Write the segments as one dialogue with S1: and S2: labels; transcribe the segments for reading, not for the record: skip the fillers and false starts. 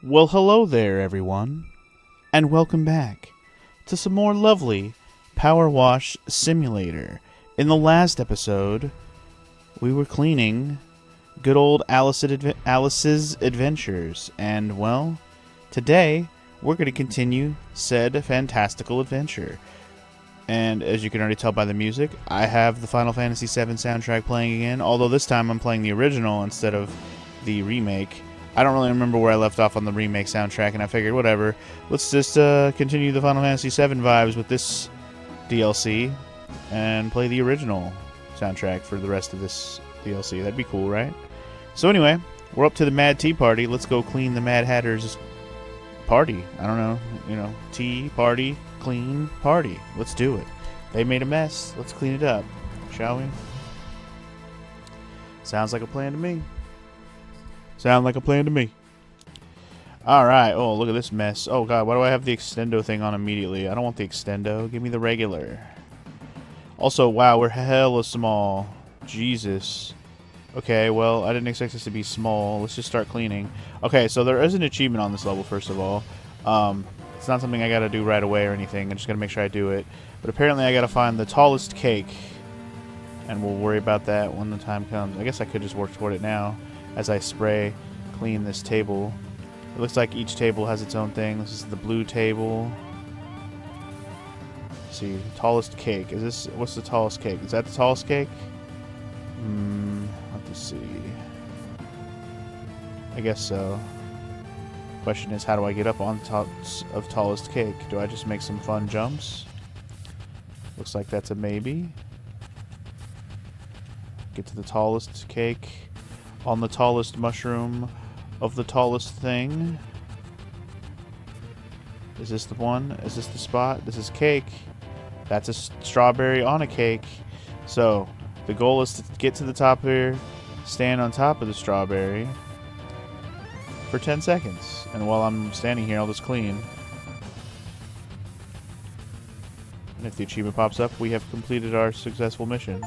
S1: Well, hello there, everyone, and welcome back to some more lovely Power Wash Simulator. In the last episode, we were cleaning good old Alice's Adventures, and, well, today we're going to continue said fantastical adventure. And as you can already tell by the music, I have the Final Fantasy VII soundtrack playing again, although this time I'm playing the original instead of the remake. I don't really remember where I left off on the remake soundtrack, and I figured, whatever, let's just continue the Final Fantasy VII vibes with this DLC and play the original soundtrack for the rest of this DLC. That'd be cool, right? So anyway, we're up to the Mad Tea Party. Let's go clean the Mad Hatter's party. I don't know, tea, party, clean, party. Let's do it. They made a mess. Let's clean it up, shall we? Sounds like a plan to me. Sound like a plan to me. Alright. Oh, look at this mess. Oh, God. Why do I have the extendo thing on immediately? I don't want the extendo. Give me the regular. Also, wow, we're hella small. Jesus. Okay, well, I didn't expect this to be small. Let's just start cleaning. Okay, so there is an achievement on this level, first of all. It's not something I gotta do right away or anything. I just gotta make sure I do it. But apparently I gotta find the tallest cake. And we'll worry about that when the time comes. I guess I could just work toward it now. As I spray clean this table. It looks like each table has its own thing. This is the blue table. Let's see, tallest cake. Is this, what's the tallest cake? Is that the tallest cake? Let's see. I guess so. Question is, how do I get up on top of tallest cake? Do I just make some fun jumps? Looks like that's a maybe. Get to the tallest cake. On the tallest mushroom of the tallest thing. Is this the one? Is this the spot? This is cake. That's a strawberry on a cake. So, the goal is to get to the top here, stand on top of the strawberry for 10 seconds. And while I'm standing here, I'll just clean. And if the achievement pops up, we have completed our successful mission.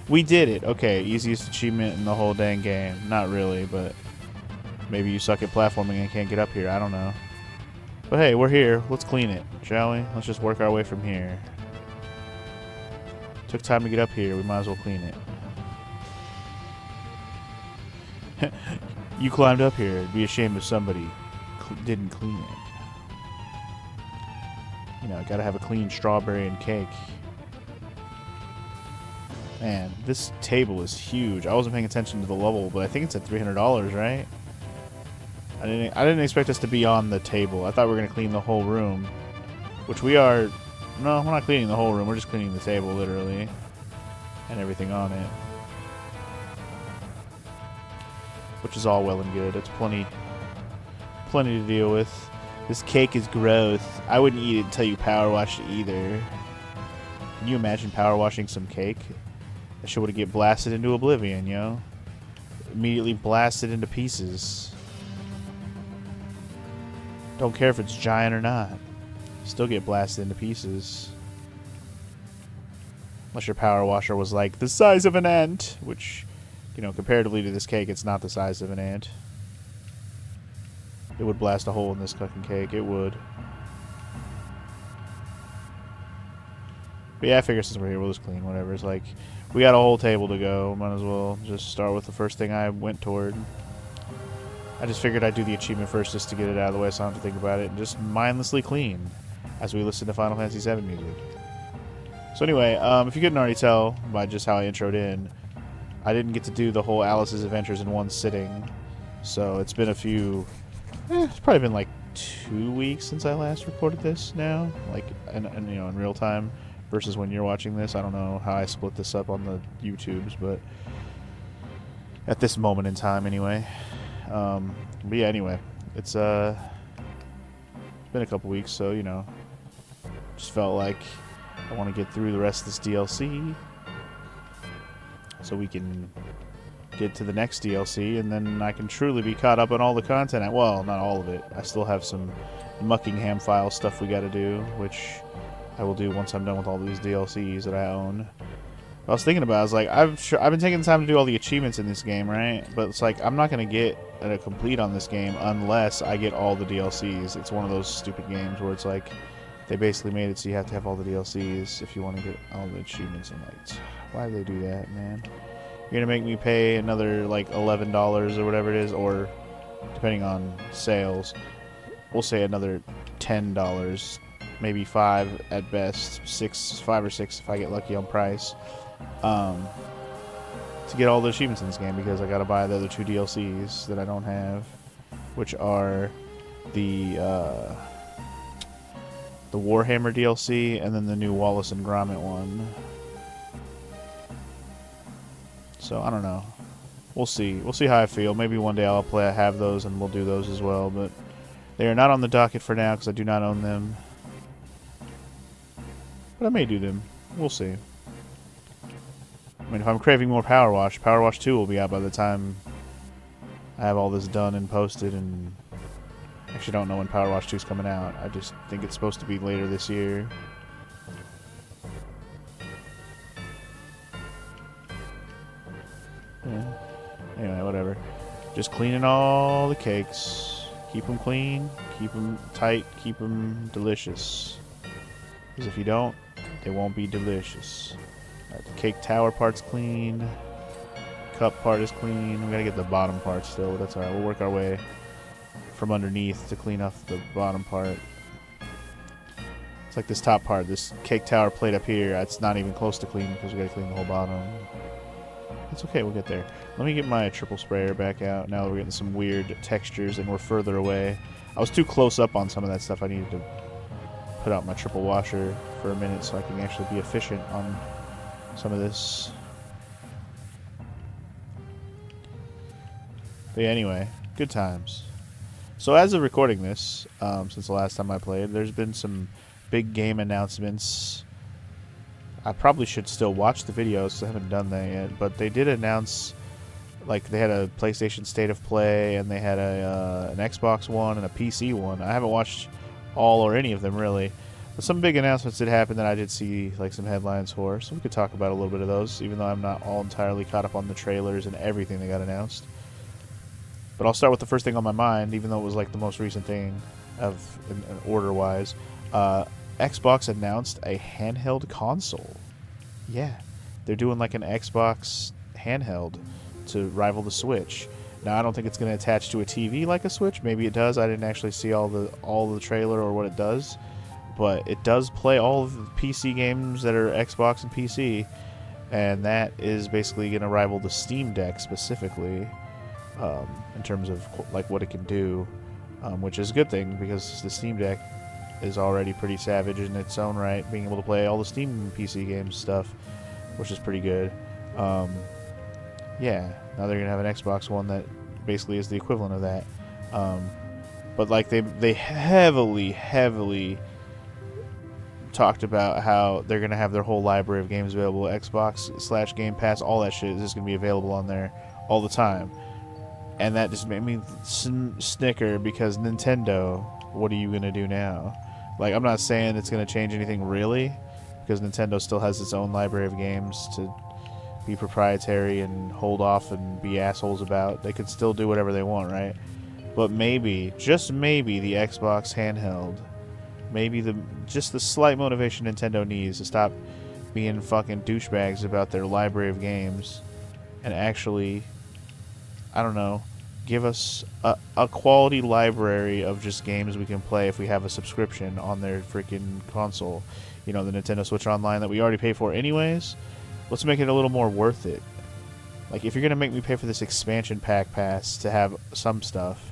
S1: We did it. Okay, easiest achievement in the whole dang game. Not really, but maybe you suck at platforming and can't get up here. I don't know. But hey, we're here. Let's clean it, shall we? Let's just work our way from here. Took time to get up here. We might as well clean it. You climbed up here. It'd be a shame if somebody didn't clean it. You know, gotta have a clean strawberry and cake. Man, this table is huge. I wasn't paying attention to the level, but I think it's at $300, right? I didn't expect us to be on the table. I thought we were gonna clean the whole room, which we are. No, we're not cleaning the whole room. We're just cleaning the table, literally, and everything on it, which is all well and good. It's plenty to deal with. This cake is gross. I wouldn't eat it until you power washed it either. Can you imagine power washing some cake? That shit would get blasted into oblivion, yo. Immediately blasted into pieces. Don't care if it's giant or not. Still get blasted into pieces. Unless your power washer was like the size of an ant. Which, you know, comparatively to this cake, it's not the size of an ant. It would blast a hole in this fucking cake. It would. But yeah, I figure since we're here, we'll just clean whatever. It's like, we got a whole table to go. Might as well just start with the first thing I went toward. I just figured I'd do the achievement first just to get it out of the way so I don't have to think about it. And just mindlessly clean as we listen to Final Fantasy VII music. So anyway, if you couldn't already tell by just how I introed in, I didn't get to do the whole Alice's Adventures in one sitting. So it's been a few... it's probably been like 2 weeks since I last recorded this now. Like, and you know, in real time. Versus when you're watching this. I don't know how I split this up on the YouTubes, but at this moment in time anyway. But yeah, anyway, it's been a couple weeks, so you know, just felt like I want to get through the rest of this DLC so we can get to the next DLC, and then I can truly be caught up on all the content. Well, not all of it. I still have some Muckingham file stuff we got to do, which I will do once I'm done with all these DLCs that I own. I was thinking about it, I was like, I've been taking the time to do all the achievements in this game, right? But it's like, I'm not going to get a complete on this game unless I get all the DLCs. It's one of those stupid games where it's like, they basically made it so you have to have all the DLCs if you want to get all the achievements. And like, why do they do that, man? You're going to make me pay another like $11 or whatever it is, or depending on sales, we'll say another $10, maybe $5 at best, $5 or $6 if I get lucky on price. To get all the achievements in this game, because I gotta buy the other 2 DLCs that I don't have, which are the Warhammer DLC and then the new Wallace and Gromit one. So I don't know. We'll see. We'll see how I feel. Maybe one day I'll have those and we'll do those as well. But they are not on the docket for now because I do not own them. But I may do them. We'll see. I mean, if I'm craving more Power Wash 2 will be out by the time I have all this done and posted, and I actually don't know when Power Wash 2 is coming out. I just think it's supposed to be later this year. Yeah. Anyway, whatever. Just cleaning all the cakes. Keep them clean, keep them tight, keep them delicious. Because if you don't, they won't be delicious. Alright, the cake tower part's clean. Cup part is clean. We gotta get the bottom part still, but that's alright. We'll work our way from underneath to clean off the bottom part. It's like this top part, this cake tower plate up here, it's not even close to clean because we gotta clean the whole bottom. It's okay, we'll get there. Let me get my triple sprayer back out now that we're getting some weird textures and we're further away. I was too close up on some of that stuff. I needed to put out my triple washer for a minute so I can actually be efficient on some of this. But yeah, anyway, good times. So as of recording this, since the last time I played, there's been some big game announcements. I probably should still watch the videos, I haven't done that yet, but they did announce, like, they had a PlayStation State of Play, and they had an Xbox one and a PC one. I haven't watched all or any of them, really. But some big announcements did happen that I did see, like, some headlines for, so we could talk about a little bit of those, even though I'm not all entirely caught up on the trailers and everything that got announced. But I'll start with the first thing on my mind, even though it was, like, the most recent thing in order-wise. Xbox announced a handheld console. Yeah, they're doing like an Xbox handheld to rival the Switch. Now I don't think it's going to attach to a TV like a Switch. Maybe it does. I didn't actually see all the trailer or what it does, but it does play all of the PC games that are Xbox and PC, and that is basically going to rival the Steam Deck specifically in terms of like what it can do, which is a good thing because the Steam Deck is already pretty savage in its own right, being able to play all the Steam PC games stuff, which is pretty good. Yeah, now they're gonna have an Xbox One that basically is the equivalent of that. But like they heavily talked about how they're gonna have their whole library of games available. Xbox / Game Pass, all that shit is just gonna be available on there all the time, and that just made me snicker because Nintendo, what are you gonna do now? Like, I'm not saying it's going to change anything really, because Nintendo still has its own library of games to be proprietary and hold off and be assholes about. They could still do whatever they want, right? But maybe, just maybe, the Xbox handheld, maybe just the slight motivation Nintendo needs to stop being fucking douchebags about their library of games and actually, I don't know, give us a quality library of just games we can play if we have a subscription on their freaking console. You know, the Nintendo Switch Online that we already pay for anyways. Let's make it a little more worth it. Like, if you're going to make me pay for this expansion pack pass to have some stuff,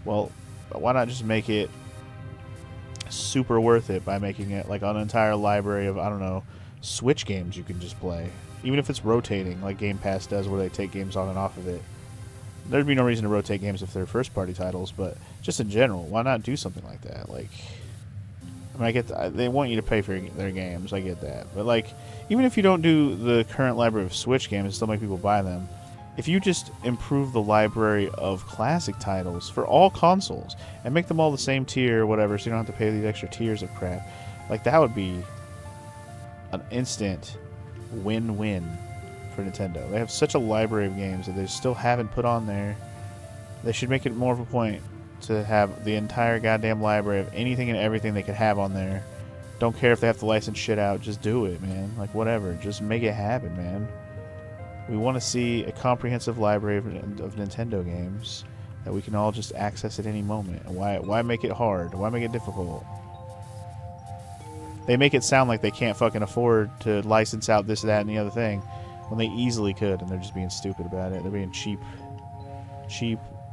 S1: well, why not just make it super worth it by making it like an entire library of, I don't know, Switch games you can just play. Even if it's rotating, like Game Pass does, where they take games on and off of it. There'd be no reason to rotate games if they're first-party titles, but just in general, why not do something like that? Like, I mean, I get they want you to pay for their games, I get that. But, like, even if you don't do the current library of Switch games and still make people buy them, if you just improve the library of classic titles for all consoles and make them all the same tier or whatever, so you don't have to pay these extra tiers of crap, like, that would be an instant win-win for Nintendo. They have such a library of games that they still haven't put on there. They should make it more of a point to have the entire goddamn library of anything and everything they could have on there. Don't care if they have to license shit out. Just do it, man. Like, whatever. Just make it happen, man. We want to see a comprehensive library of Nintendo games that we can all just access at any moment. Why make it hard? Why make it difficult? They make it sound like they can't fucking afford to license out this, that, and the other thing when they easily could, and they're just being stupid about it. They're being cheap,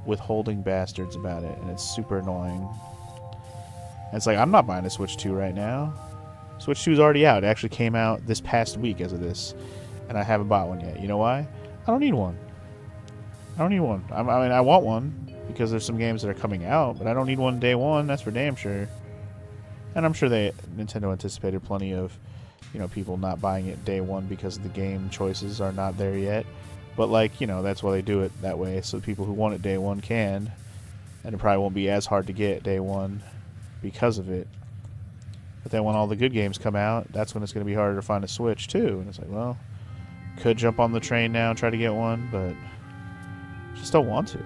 S1: withholding bastards about it, and it's super annoying. And it's like, I'm not buying a Switch 2 right now. Switch 2 is already out. It actually came out this past week as of this, and I haven't bought one yet. You know why? I don't need one. I don't need one. I mean, I want one because there's some games that are coming out, but I don't need one day one. That's for damn sure. And I'm sure Nintendo anticipated plenty of, people not buying it day one because the game choices are not there yet. But, that's why they do it that way, so people who want it day one can. And it probably won't be as hard to get day one because of it. But then when all the good games come out, that's when it's going to be harder to find a Switch, too. And it's like, well, could jump on the train now and try to get one, but just don't want to.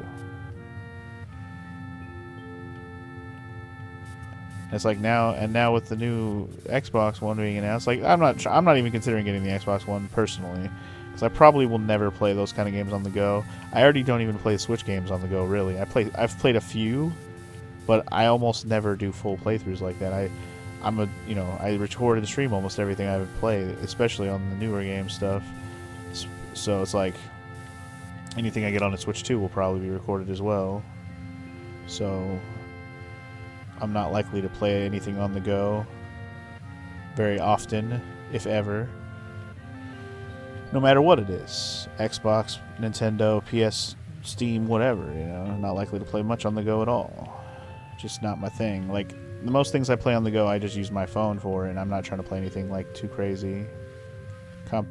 S1: It's like now with the new Xbox One being announced, like I'm not even considering getting the Xbox One personally, because I probably will never play those kind of games on the go. I already don't even play Switch games on the go, really. I've played a few, but I almost never do full playthroughs like that. I record and stream almost everything I've played, especially on the newer game stuff. So it's like anything I get on a Switch 2 will probably be recorded as well. So I'm not likely to play anything on the go very often, if ever. No matter what it is. Xbox, Nintendo, PS, Steam, whatever, I'm not likely to play much on the go at all. Just not my thing. Like, the most things I play on the go, I just use my phone for, and I'm not trying to play anything, too crazy. I'm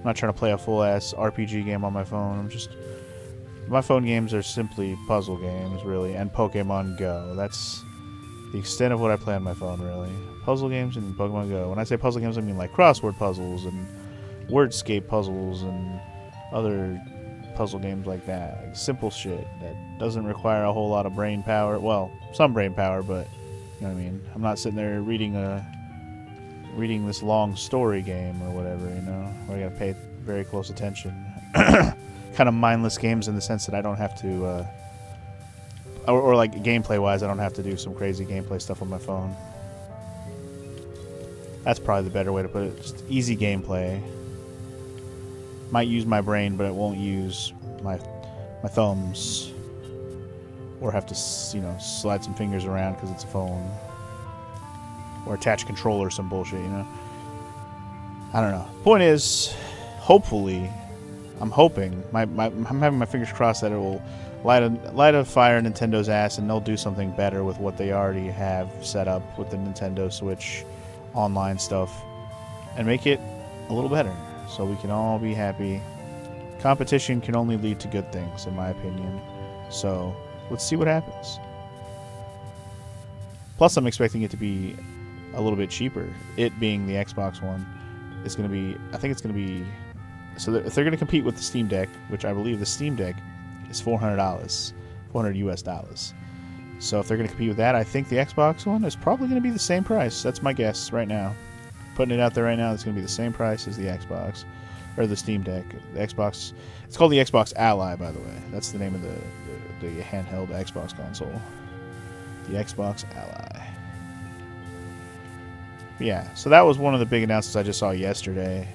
S1: not trying to play a full-ass RPG game on my phone. My phone games are simply puzzle games, really, and Pokemon Go. That's the extent of what I play on my phone, really. Puzzle games and Pokemon Go. When I say puzzle games, I mean crossword puzzles and wordscape puzzles and other puzzle games like that. Like simple shit that doesn't require a whole lot of brain power. Well, some brain power, but you know what I mean? I'm not sitting there reading this long story game or whatever, where I gotta pay very close attention. Kind of mindless games in the sense that I don't have to or like gameplay-wise, I don't have to do some crazy gameplay stuff on my phone. That's probably the better way to put it. Just easy gameplay. Might use my brain, but it won't use my thumbs. Or have to, slide some fingers around because it's a phone. Or attach a controller or some bullshit, I don't know. Point is, hopefully, I'm hoping, I'm having my fingers crossed that it will light a fire Nintendo's ass and they'll do something better with what they already have set up with the Nintendo Switch online stuff and make it a little better so we can all be happy. Competition can only lead to good things, in my opinion. So let's see what happens. Plus, I'm expecting it to be a little bit cheaper. It being the Xbox One is going to be, I think it's going to be, so if they're going to compete with the Steam Deck, which I believe the Steam Deck is $400 US. So if they're going to compete with that, I think the Xbox One is probably going to be the same price. That's my guess right now. Putting it out there right now, it's going to be the same price as the Xbox, or the Steam Deck. The Xbox, it's called the Xbox Ally, by the way. That's the name of the handheld Xbox console. The Xbox Ally. But yeah, so that was one of the big announcements I just saw yesterday.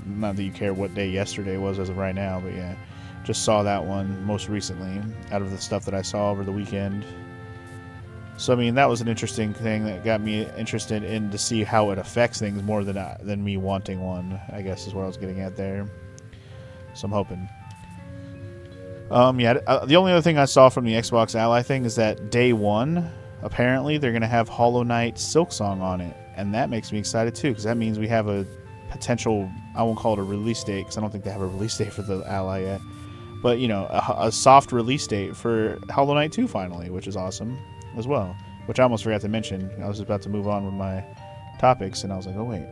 S1: Not that you care what day yesterday was as of right now, but yeah. Just saw that one most recently out of the stuff that I saw over the weekend. So, I mean, that was an interesting thing that got me interested in to see how it affects things more than me wanting one, I guess is what I was getting at there. So I'm hoping. The only other thing I saw from the Xbox Ally thing is that day one, apparently, they're going to have Hollow Knight Silksong on it. And that makes me excited, too, because that means we have a potential, I won't call it a release date, because I don't think they have a release date for the Ally yet. But, a soft release date for Hollow Knight 2 finally, which is awesome as well. Which I almost forgot to mention. I was about to move on with my topics, and I was like, oh, wait.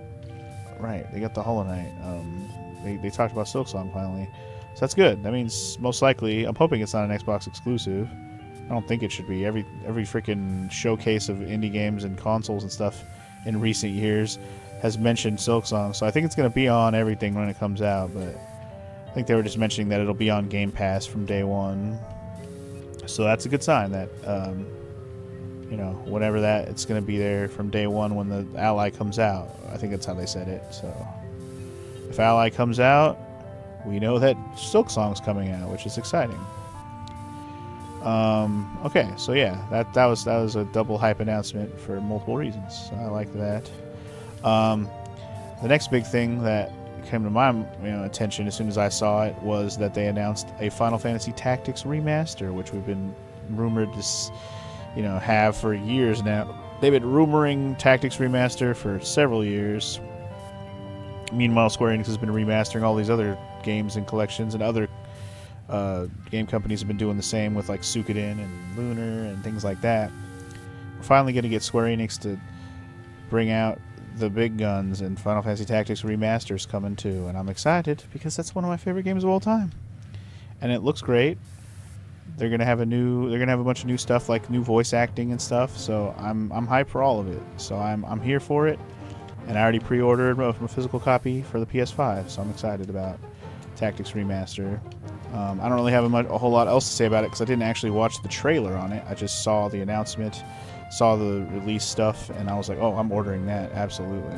S1: right. They got the Hollow Knight. They talked about Silksong finally. So that's good. That means most likely, I'm hoping it's not an Xbox exclusive. I don't think it should be. Every freaking showcase of indie games and consoles and stuff in recent years has mentioned Silksong. So I think it's going to be on everything when it comes out. But I think they were just mentioning that it'll be on Game Pass from day one. So that's a good sign that, whatever that, it's going to be there from day one when the Ally comes out. I think that's how they said it. So if Ally comes out, we know that Silksong's coming out, which is exciting. Okay, so yeah, that was a double hype announcement for multiple reasons. So I like that. The next big thing that came to my attention as soon as I saw it was that they announced a Final Fantasy Tactics remaster, which we've been rumored to have for years now. They've been rumoring Tactics remaster for several years. Meanwhile, Square Enix has been remastering all these other games and collections, and other game companies have been doing the same with like Suikoden and Lunar and things like that. We're finally going to get Square Enix to bring out the big guns, and Final Fantasy Tactics Remaster's coming too, and I'm excited because that's one of my favorite games of all time, and it looks great. They're gonna have a bunch of new stuff, like new voice acting and stuff. So I'm hyped for all of it. So I'm here for it, and I already pre-ordered a physical copy for the PS5. So I'm excited about Tactics Remaster. I don't really have a whole lot else to say about it because I didn't actually watch the trailer on it. I just saw the announcement, saw the release stuff, and I was like, oh, I'm ordering that, absolutely.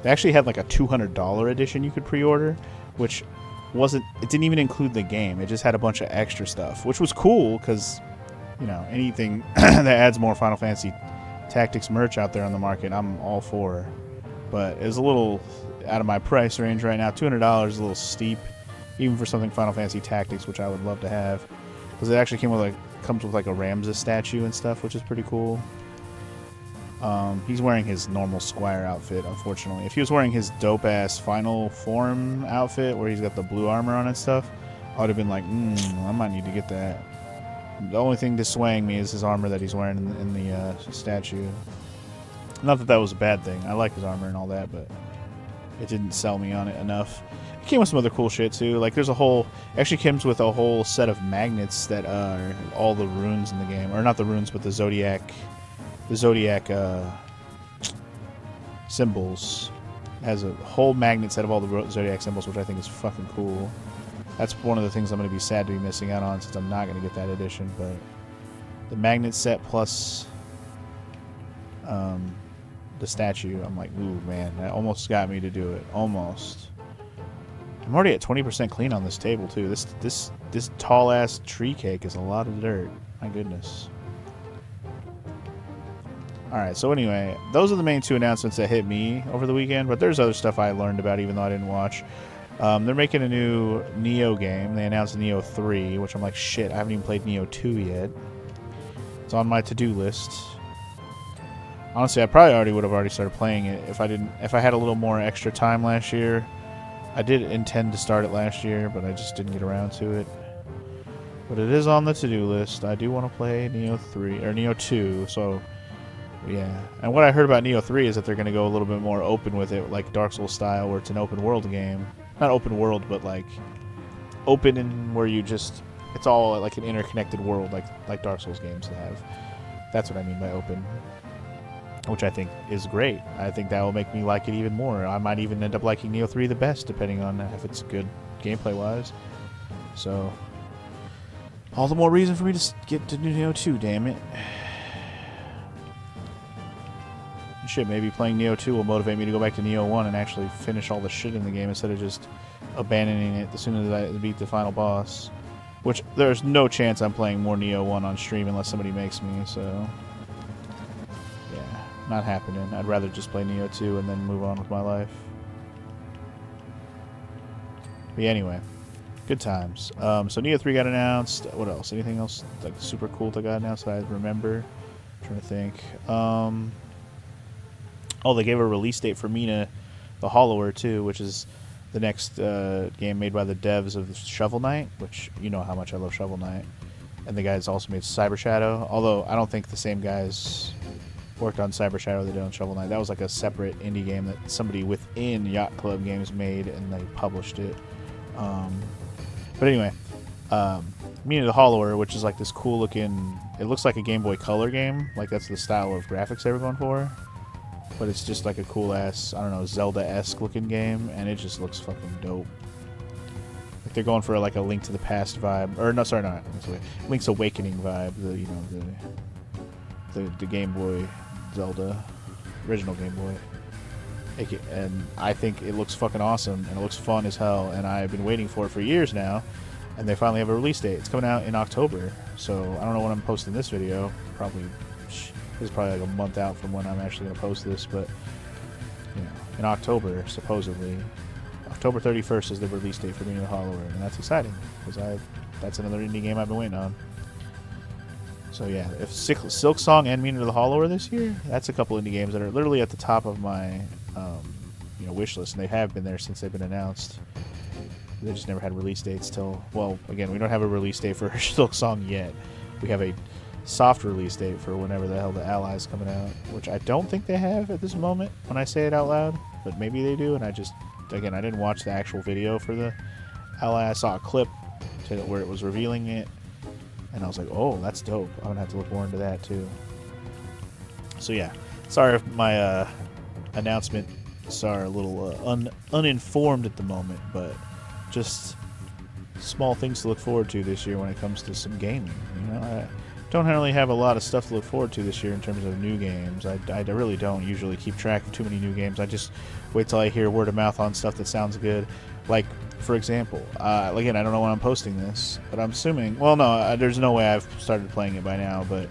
S1: They actually had like a $200 edition you could pre-order, which it didn't even include the game. It just had a bunch of extra stuff, which was cool because, anything that adds more Final Fantasy Tactics merch out there on the market, I'm all for. But it was a little out of my price range right now. $200 is a little steep, even for something Final Fantasy Tactics, which I would love to have, because it actually comes with like a Ramza statue and stuff, which is pretty cool. He's wearing his normal Squire outfit, unfortunately. If he was wearing his dope-ass Final Form outfit, where he's got the blue armor on and stuff, I would have been like, I might need to get that. The only thing dissuading me is his armor that he's wearing in the statue. Not that was a bad thing. I like his armor and all that, but it didn't sell me on it enough. It came with some other cool shit, too. Like, actually comes with a whole set of magnets that are all the runes in the game. Or not the runes, but the Zodiac symbols. It has a whole magnet set of all the Zodiac symbols, which I think is fucking cool. That's one of the things I'm going to be sad to be missing out on, since I'm not going to get that edition. But the magnet set plus the statue, I'm like, ooh, man, that almost got me to do it. Almost. I'm already at 20% clean on this table, too. This tall-ass tree cake is a lot of dirt. My goodness. Alright, so anyway, those are the main two announcements that hit me over the weekend, but there's other stuff I learned about even though I didn't watch. They're making a new Neo game. They announced Neo 3, which I'm like, shit, I haven't even played Neo 2 yet. It's on my to-do list. Honestly, I probably would have started playing it if I had a little more extra time last year. I did intend to start it last year, but I just didn't get around to it. But it is on the to-do list. I do want to play Neo 3 or Neo 2, so yeah. And what I heard about Neo 3 is that they're going to go a little bit more open with it, like Dark Souls style, where it's an open world game. Not open world, but like open in where it's all like an interconnected world, like Dark Souls games have. That's what I mean by open, which I think is great. I think that will make me like it even more. I might even end up liking Neo 3 the best, depending on if it's good gameplay-wise. So, all the more reason for me to get to Neo 2, damn it. Shit, maybe playing Neo 2 will motivate me to go back to Neo 1 and actually finish all the shit in the game instead of just abandoning it as soon as I beat the final boss. Which, there's no chance I'm playing more Neo 1 on stream unless somebody makes me, so yeah, not happening. I'd rather just play Neo 2 and then move on with my life. But yeah, anyway, good times. So Neo 3 got announced. What else? Anything else like super cool that got announced that I remember? I'm trying to think. Oh, they gave a release date for Mina the Hollower, too, which is the next game made by the devs of Shovel Knight, which you know how much I love Shovel Knight. And the guys also made Cyber Shadow, although I don't think the same guys worked on Cyber Shadow the Day on Shovel Knight. That was like a separate indie game that somebody within Yacht Club Games made, and they published it. But anyway, Meaning of the Hollower, which is like this cool looking, it looks like a Game Boy Color game, like that's the style of graphics they were going for, but it's just like a cool ass, I don't know, Zelda-esque looking game, and it just looks fucking dope. Like they're going for like a Link to the Past vibe, or no, sorry, not Link's Awakening vibe. The Game Boy Zelda, original Game Boy. And I think it looks fucking awesome, and it looks fun as hell, and I've been waiting for it for years now, and they finally have a release date. It's coming out in October, so I don't know when I'm posting this video. This is probably like a month out from when I'm actually going to post this, but you know, in October, supposedly. October 31st is the release date for Meaning of the Hollower, and that's exciting, because that's another indie game I've been waiting on. So yeah, if Silk Song and Meaning of the Hollower this year, that's a couple indie games that are literally at the top of my wish list, and they have been there since they've been announced. They just never had release dates till, well, again, we don't have a release date for Silk Song yet. We have a soft release date for whenever the hell the Ally is coming out, which I don't think they have at this moment when I say it out loud, but maybe they do, and I didn't watch the actual video for the Ally. I saw a clip where it was revealing it, and I was like, oh, that's dope. I'm going to have to look more into that, too. So, yeah. Sorry if my announcements are a little uninformed at the moment, but just small things to look forward to this year when it comes to some gaming. You know, I don't really have a lot of stuff to look forward to this year in terms of new games. I really don't usually keep track of too many new games. I just wait till I hear word of mouth on stuff that sounds good. Like, for example, again, I don't know when I'm posting this, but I'm assuming, well, no, there's no way I've started playing it by now, but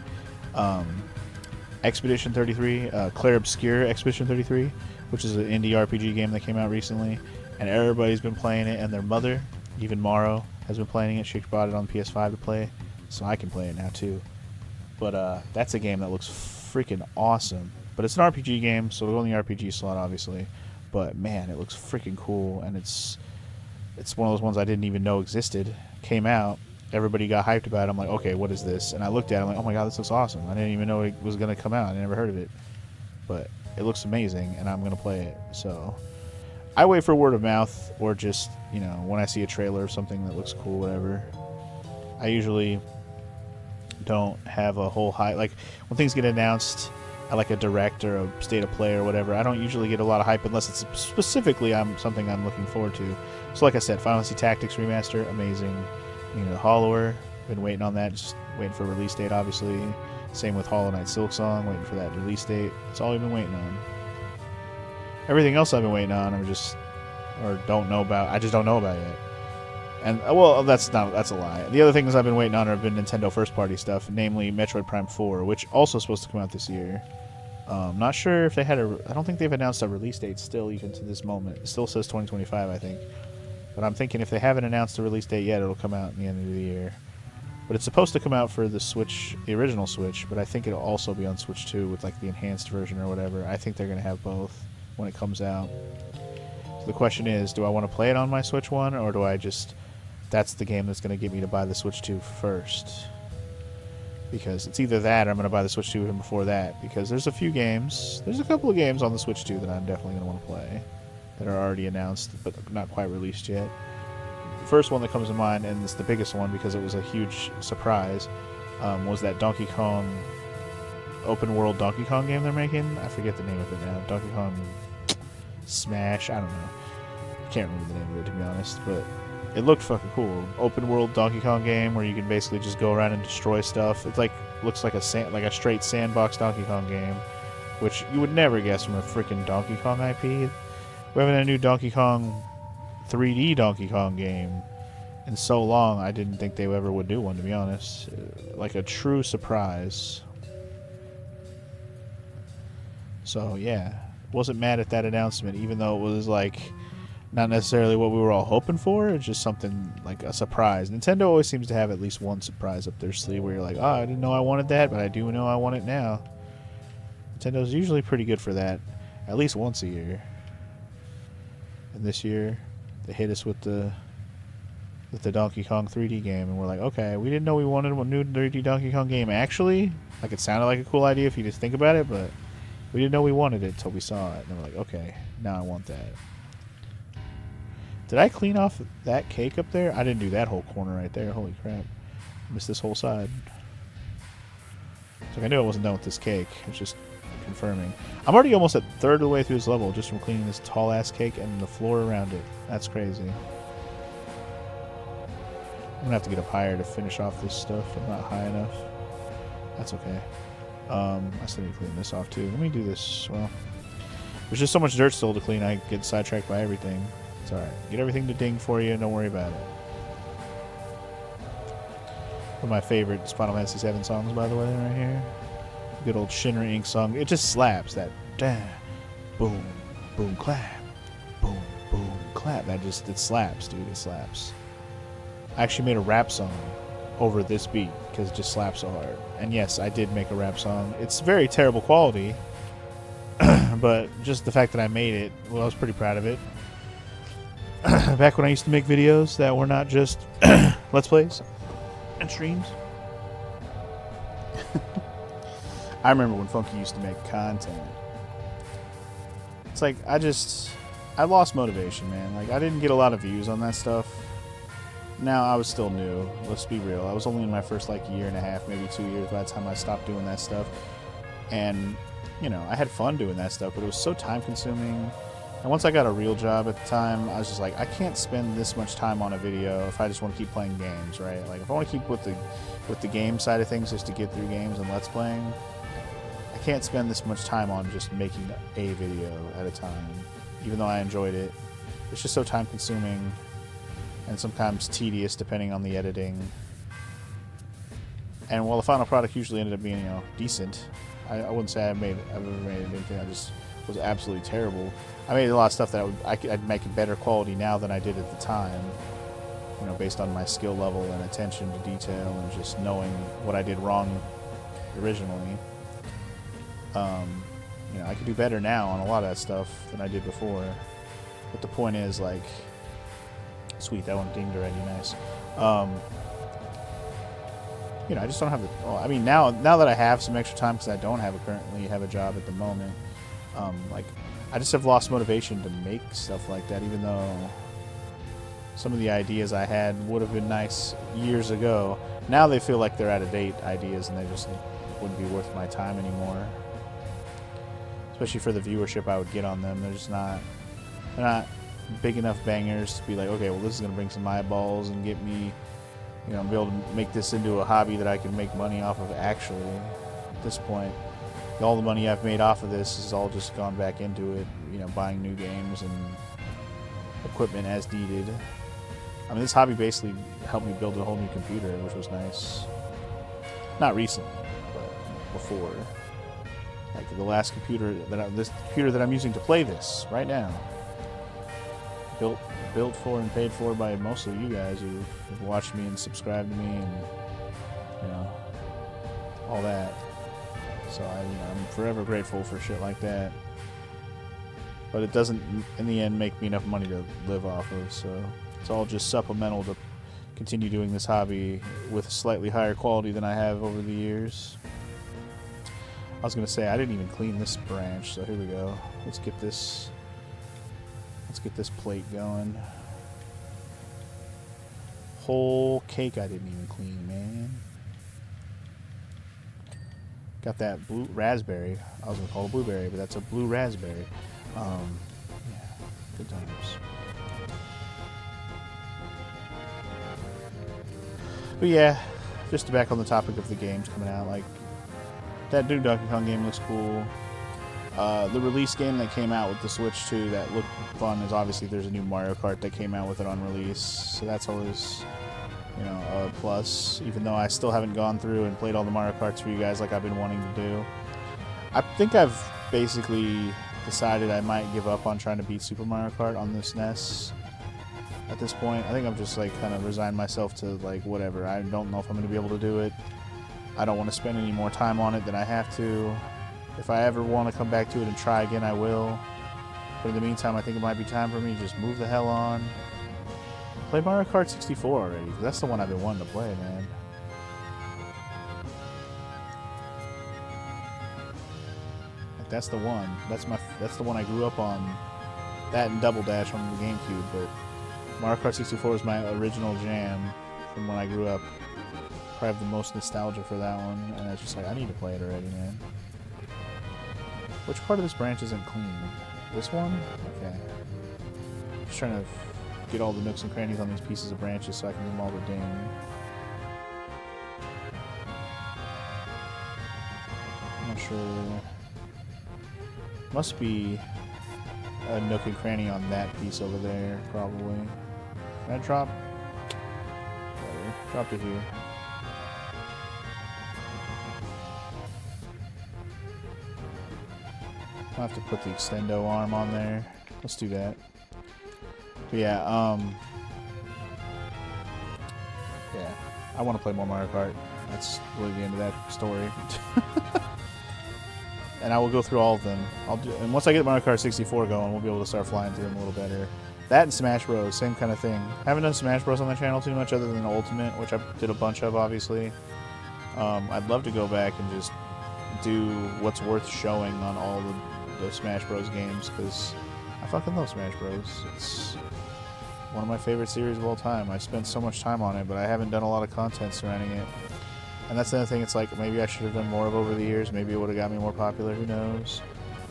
S1: Expedition 33, Clair Obscur Expedition 33, which is an indie RPG game that came out recently, and everybody's been playing it, and their mother, even Morrow, has been playing it. She bought it on PS5 to play, so I can play it now too. But that's a game that looks freaking awesome. But it's an RPG game, so it'll go in the RPG slot, obviously. But man, it looks freaking cool, and it's one of those ones I didn't even know existed. Came out, everybody got hyped about it. I'm like, okay, what is this? And I looked at it, I'm like, oh my god, this looks awesome. I didn't even know it was going to come out. I never heard of it. But it looks amazing, and I'm going to play it. So I wait for word of mouth, or just, you know, when I see a trailer of something that looks cool, whatever. I usually don't have a whole hype. Like, when things get announced at like a direct or a state of play or whatever, I don't usually get a lot of hype unless it's specifically something I'm looking forward to. So like I said, Final Fantasy Tactics Remaster, amazing. You know, the Hollower, been waiting on that, just waiting for a release date, obviously. Same with Hollow Knight Silk Song, waiting for that release date. That's all we've been waiting on. Everything else I've been waiting on, I just don't know about yet. And, well, that's a lie. The other things I've been waiting on have been Nintendo first-party stuff, namely Metroid Prime 4, which also is supposed to come out this year. Not sure if they had I don't think they've announced a release date still, even to this moment. It still says 2025, I think. But I'm thinking if they haven't announced a release date yet, it'll come out in the end of the year. But it's supposed to come out for the Switch, the original Switch, but I think it'll also be on Switch 2 with like the enhanced version or whatever. I think they're going to have both when it comes out. So the question is, do I want to play it on my Switch 1, or do I just... That's the game that's going to get me to buy the Switch 2 first. Because it's either that or I'm going to buy the Switch 2 even before that. Because there's a couple of games on the Switch 2 that I'm definitely going to want to play. That are already announced, but not quite released yet. The first one that comes to mind, and it's the biggest one because it was a huge surprise, was that Donkey Kong open world Donkey Kong game they're making. I forget the name of it now. Donkey Kong Smash, I don't know. I can't remember the name of it, to be honest, but it looked fucking cool. Open world Donkey Kong game where you can basically just go around and destroy stuff. It's like, looks like a straight sandbox Donkey Kong game, which you would never guess from a freaking Donkey Kong IP. We're having a new Donkey Kong 3D Donkey Kong game in so long, I didn't think they ever would do one, to be honest. Like a true surprise. So yeah, wasn't mad at that announcement, even though it was like not necessarily what we were all hoping for. It's just something like a surprise. Nintendo always seems to have at least one surprise up their sleeve where you're like, oh, I didn't know I wanted that, but I do know I want it now. Nintendo's usually pretty good for that, at least once a year. And this year, they hit us with the Donkey Kong 3D game, and we're like, okay, we didn't know we wanted a new 3D Donkey Kong game. Actually, Like, it sounded like a cool idea if you just think about it, but we didn't know we wanted it until we saw it. And we're like, okay, now I want that. Did I clean off that cake up there? I didn't do that whole corner right there. Holy crap. I missed this whole side. So I knew I wasn't done with this cake. It's just confirming. I'm already almost at third of the way through this level just from cleaning this tall-ass cake and the floor around it. That's crazy. I'm going to have to get up higher to finish off this stuff. I'm not high enough. That's okay. I still need to clean this off too. Let me do this. Well, there's just so much dirt still to clean. I get sidetracked by everything. It's alright. Get everything to ding for you. Don't worry about it. One of my favorite Final Fantasy VII songs, by the way, right here. Good old Shinra Inc. song. It just slaps. That boom, boom, clap. Boom, boom, clap. It slaps, dude. It slaps. I actually made a rap song over this beat because it just slaps so hard. And yes, I did make a rap song. It's very terrible quality, but just the fact that I made it, well, I was pretty proud of it. Back when I used to make videos that were not just Let's Plays and streams. I remember when Funky used to make content. It's like, I lost motivation, man. Like, I didn't get a lot of views on that stuff. Now, I was still new. Let's be real. I was only in my first, like, year and a half, maybe 2 years by the time I stopped doing that stuff. And, you know, I had fun doing that stuff, but it was so time-consuming. And once I got a real job at the time, I was just like, I can't spend this much time on a video if I just want to keep playing games, right? Like, if I want to keep with the game side of things just to get through games and Let's Playing, I can't spend this much time on just making a video at a time, even though I enjoyed it. It's just so time-consuming and sometimes tedious depending on the editing. And while the final product usually ended up being, you know, decent, I wouldn't say I've ever made anything I just was absolutely terrible. I made a lot of stuff that I'd make a better quality now than I did at the time, you know, based on my skill level and attention to detail and just knowing what I did wrong originally. You know, I could do better now on a lot of that stuff than I did before. But the point is, like, sweet, that one dinged already, nice. You know, I just don't have the. Well, I mean, now that I have some extra time, because I don't currently have a job at the moment. Like, I just have lost motivation to make stuff like that, even though some of the ideas I had would have been nice years ago. Now they feel like they're out-of-date ideas, and they just wouldn't be worth my time anymore. Especially for the viewership I would get on them. They're not big enough bangers to be like, okay, well, this is going to bring some eyeballs and get me, you know, be able to make this into a hobby that I can make money off of actually. At this point, all the money I've made off of this has all just gone back into it, you know, buying new games and equipment as needed. I mean, this hobby basically helped me build a whole new computer, which was nice. Not recently, but before. Like the last computer this computer that I'm using to play this right now, built for and paid for by most of you guys who've watched me and subscribed to me and, you know, all that. So I'm forever grateful for shit like that. But it doesn't, in the end, make me enough money to live off of. So it's all just supplemental to continue doing this hobby with a slightly higher quality than I have over the years. I was going to say, I didn't even clean this branch, so here we go. Let's get this plate going. Whole cake I didn't even clean, man. Got that blue raspberry. I was going to call it blueberry, but that's a blue raspberry. Yeah, good times. But yeah, just to back on the topic of the games coming out, like, that new Donkey Kong game looks cool. The release game that came out with the Switch 2 that looked fun is obviously there's a new Mario Kart that came out with it on release. So that's always, you know, a plus. Even though I still haven't gone through and played all the Mario Karts for you guys like I've been wanting to do. I think I've basically decided I might give up on trying to beat Super Mario Kart on this NES. At this point, I think I'm just like kind of resigned myself to like whatever. I don't know if I'm going to be able to do it. I don't want to spend any more time on it than I have to. If I ever want to come back to it and try again, I will. But in the meantime, I think it might be time for me to just move the hell on. Play Mario Kart 64 already, because that's the one I've been wanting to play, man. that's the one. That's the one I grew up on. That and Double Dash on the GameCube, but Mario Kart 64 is my original jam from when I grew up. Probably have the most nostalgia for that one, and it's just like, I need to play it already, man. Which part of this branch isn't clean? This one? Okay. Just trying to get all the nooks and crannies on these pieces of branches so I can give them all the ding. I'm not sure. Must be a nook and cranny on that piece over there, probably. Can I drop? Whatever. Drop it here. I'll have to put the extendo arm on there. Let's do that. But yeah, yeah, I want to play more Mario Kart. That's really the end of that story. And I will go through all of them. And once I get Mario Kart 64 going, we'll be able to start flying through them a little better. That and Smash Bros, same kind of thing. I haven't done Smash Bros on the channel too much other than Ultimate, which I did a bunch of, obviously. I'd love to go back and just do what's worth showing on all the Smash Bros games, because I fucking love Smash Bros. It's one of my favorite series of all time. I spent so much time on it, but I haven't done a lot of content surrounding it. And that's the other thing, it's like, maybe I should have done more of over the years. Maybe it would have got me more popular, who knows.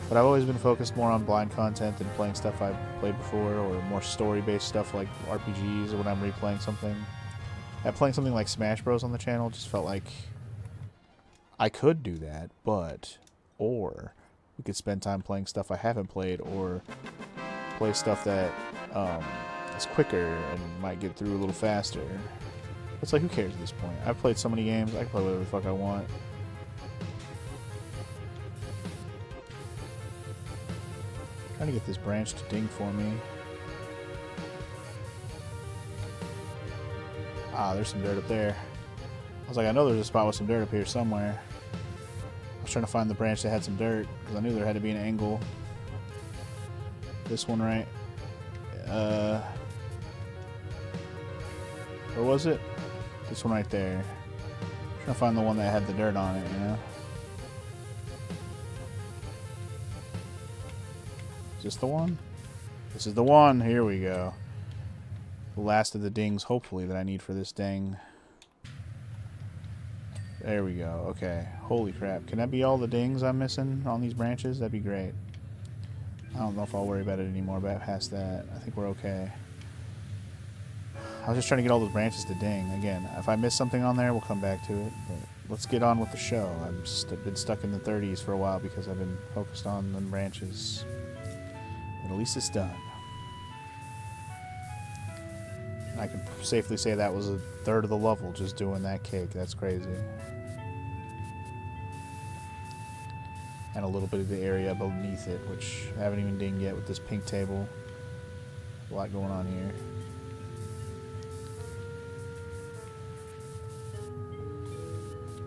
S1: But I've always been focused more on blind content and playing stuff I've played before, or more story-based stuff like RPGs, or when I'm replaying something. Playing something like Smash Bros on the channel just felt like I could do that, or we could spend time playing stuff I haven't played, or play stuff that is quicker and might get through a little faster. It's like, who cares at this point? I've played so many games, I can play whatever the fuck I want. Trying to get this branch to ding for me. Ah, there's some dirt up there. I was like, I know there's a spot with some dirt up here somewhere. I was trying to find the branch that had some dirt, because I knew there had to be an angle. This one, right? Where was it? This one right there. Trying to find the one that had the dirt on it, you know? Is this the one? This is the one. Here we go. The last of the dings, hopefully, that I need for this ding. There we go. Okay. Holy crap. Can that be all the dings I'm missing on these branches? That'd be great. I don't know if I'll worry about it anymore, but past that, I think we're okay. I was just trying to get all those branches to ding. Again, if I miss something on there, we'll come back to it. But let's get on with the show. I've been stuck in the 30s for a while because I've been focused on the branches. But at least it's done. I can safely say that was a third of the level just doing that cake. That's crazy. And a little bit of the area beneath it, which I haven't even dinged yet with this pink table. A lot going on here.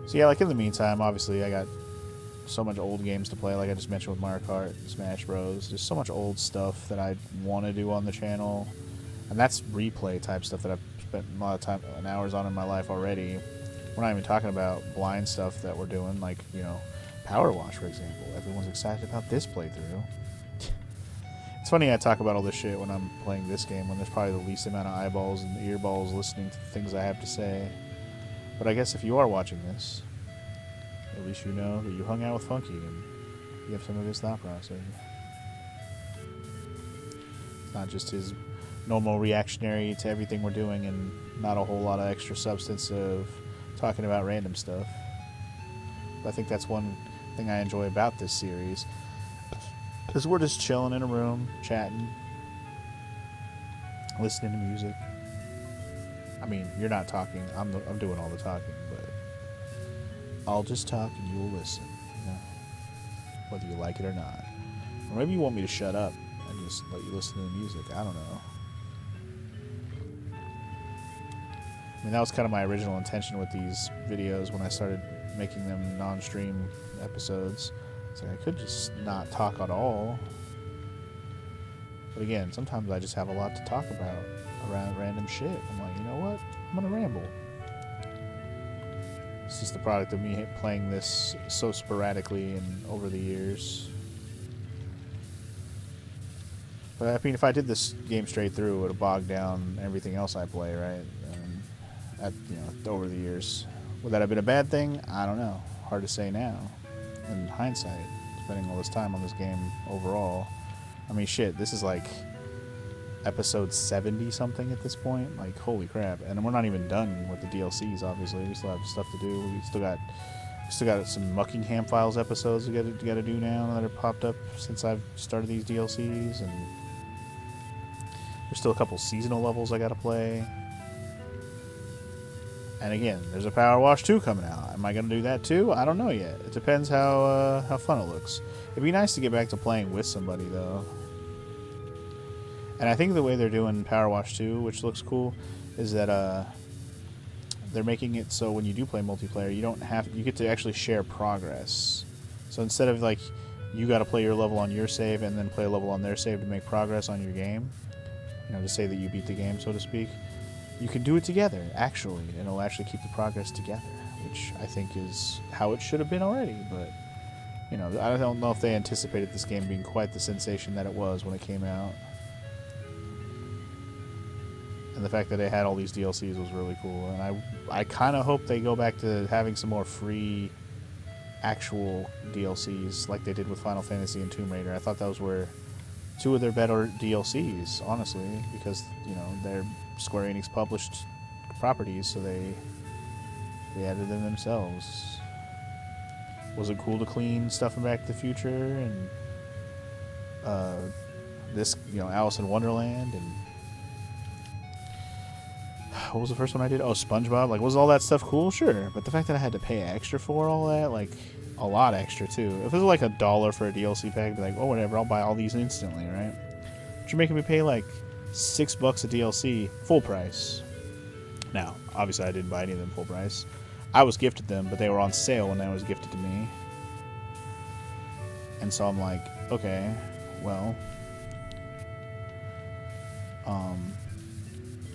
S1: So yeah, like in the meantime, obviously I got so much old games to play, like I just mentioned with Mario Kart, Smash Bros. There's so much old stuff that I want to do on the channel. And that's replay type stuff that I've spent a lot of time and hours on in my life already. We're not even talking about blind stuff that we're doing, like, you know, Power Wash, for example. Everyone's excited about this playthrough. It's funny I talk about all this shit when I'm playing this game, when there's probably the least amount of eyeballs and earballs listening to the things I have to say. But I guess if you are watching this, at least you know that you hung out with Funky and you have some of his thought process. It's not just his normal reactionary to everything we're doing and not a whole lot of extra substance of talking about random stuff. But I think that's one thing I enjoy about this series, because we're just chilling in a room, chatting, listening to music. I mean, you're not talking, I'm doing all the talking, but I'll just talk and you will listen, you know, whether you like it or not. Or maybe you want me to shut up and just let you listen to the music, I don't know. I mean, that was kind of my original intention with these videos when I started making them non-stream episodes. It's like, I could just not talk at all. But again, sometimes I just have a lot to talk about around random shit. I'm like, you know what? I'm gonna ramble. It's just the product of me playing this so sporadically and over the years. But I mean, if I did this game straight through, it would have bogged down everything else I play, right? Over the years, would that have been a bad thing? I don't know. Hard to say now. In hindsight, spending all this time on this game overall. I mean, shit, this is like episode 70 something at this point. Like, holy crap! And we're not even done with the DLCs. Obviously, we still have stuff to do. We still got some Muckingham Files episodes we got to do now that have popped up since I've started these DLCs, and there's still a couple seasonal levels I got to play. And again, there's a Power Wash 2 coming out. Am I going to do that too? I don't know yet. It depends how fun it looks. It'd be nice to get back to playing with somebody, though. And I think the way they're doing Power Wash 2, which looks cool, is that they're making it so when you do play multiplayer, you get to actually share progress. So instead of like you got to play your level on your save and then play a level on their save to make progress on your game, to say that you beat the game, so to speak. You can do it together, actually, and it'll actually keep the progress together, which I think is how it should have been already. But, I don't know if they anticipated this game being quite the sensation that it was when it came out. And the fact that it had all these DLCs was really cool. And I kind of hope they go back to having some more free actual DLCs like they did with Final Fantasy and Tomb Raider. I thought those were two of their better DLCs, honestly, because, they're Square Enix published properties, so they added them themselves. Was it cool to clean stuff from Back to the Future and this, Alice in Wonderland, and what was the first one I did? Oh, SpongeBob. Like, was all that stuff cool? Sure, but the fact that I had to pay extra for all that, like, a lot extra too. If it was like $1 for a DLC pack, I'd be like, oh, whatever, I'll buy all these instantly, right? But you're making me pay like $6 a DLC full price. Now, obviously, I didn't buy any of them full price. I was gifted them, but they were on sale when they was gifted to me. And so I'm like, okay, well,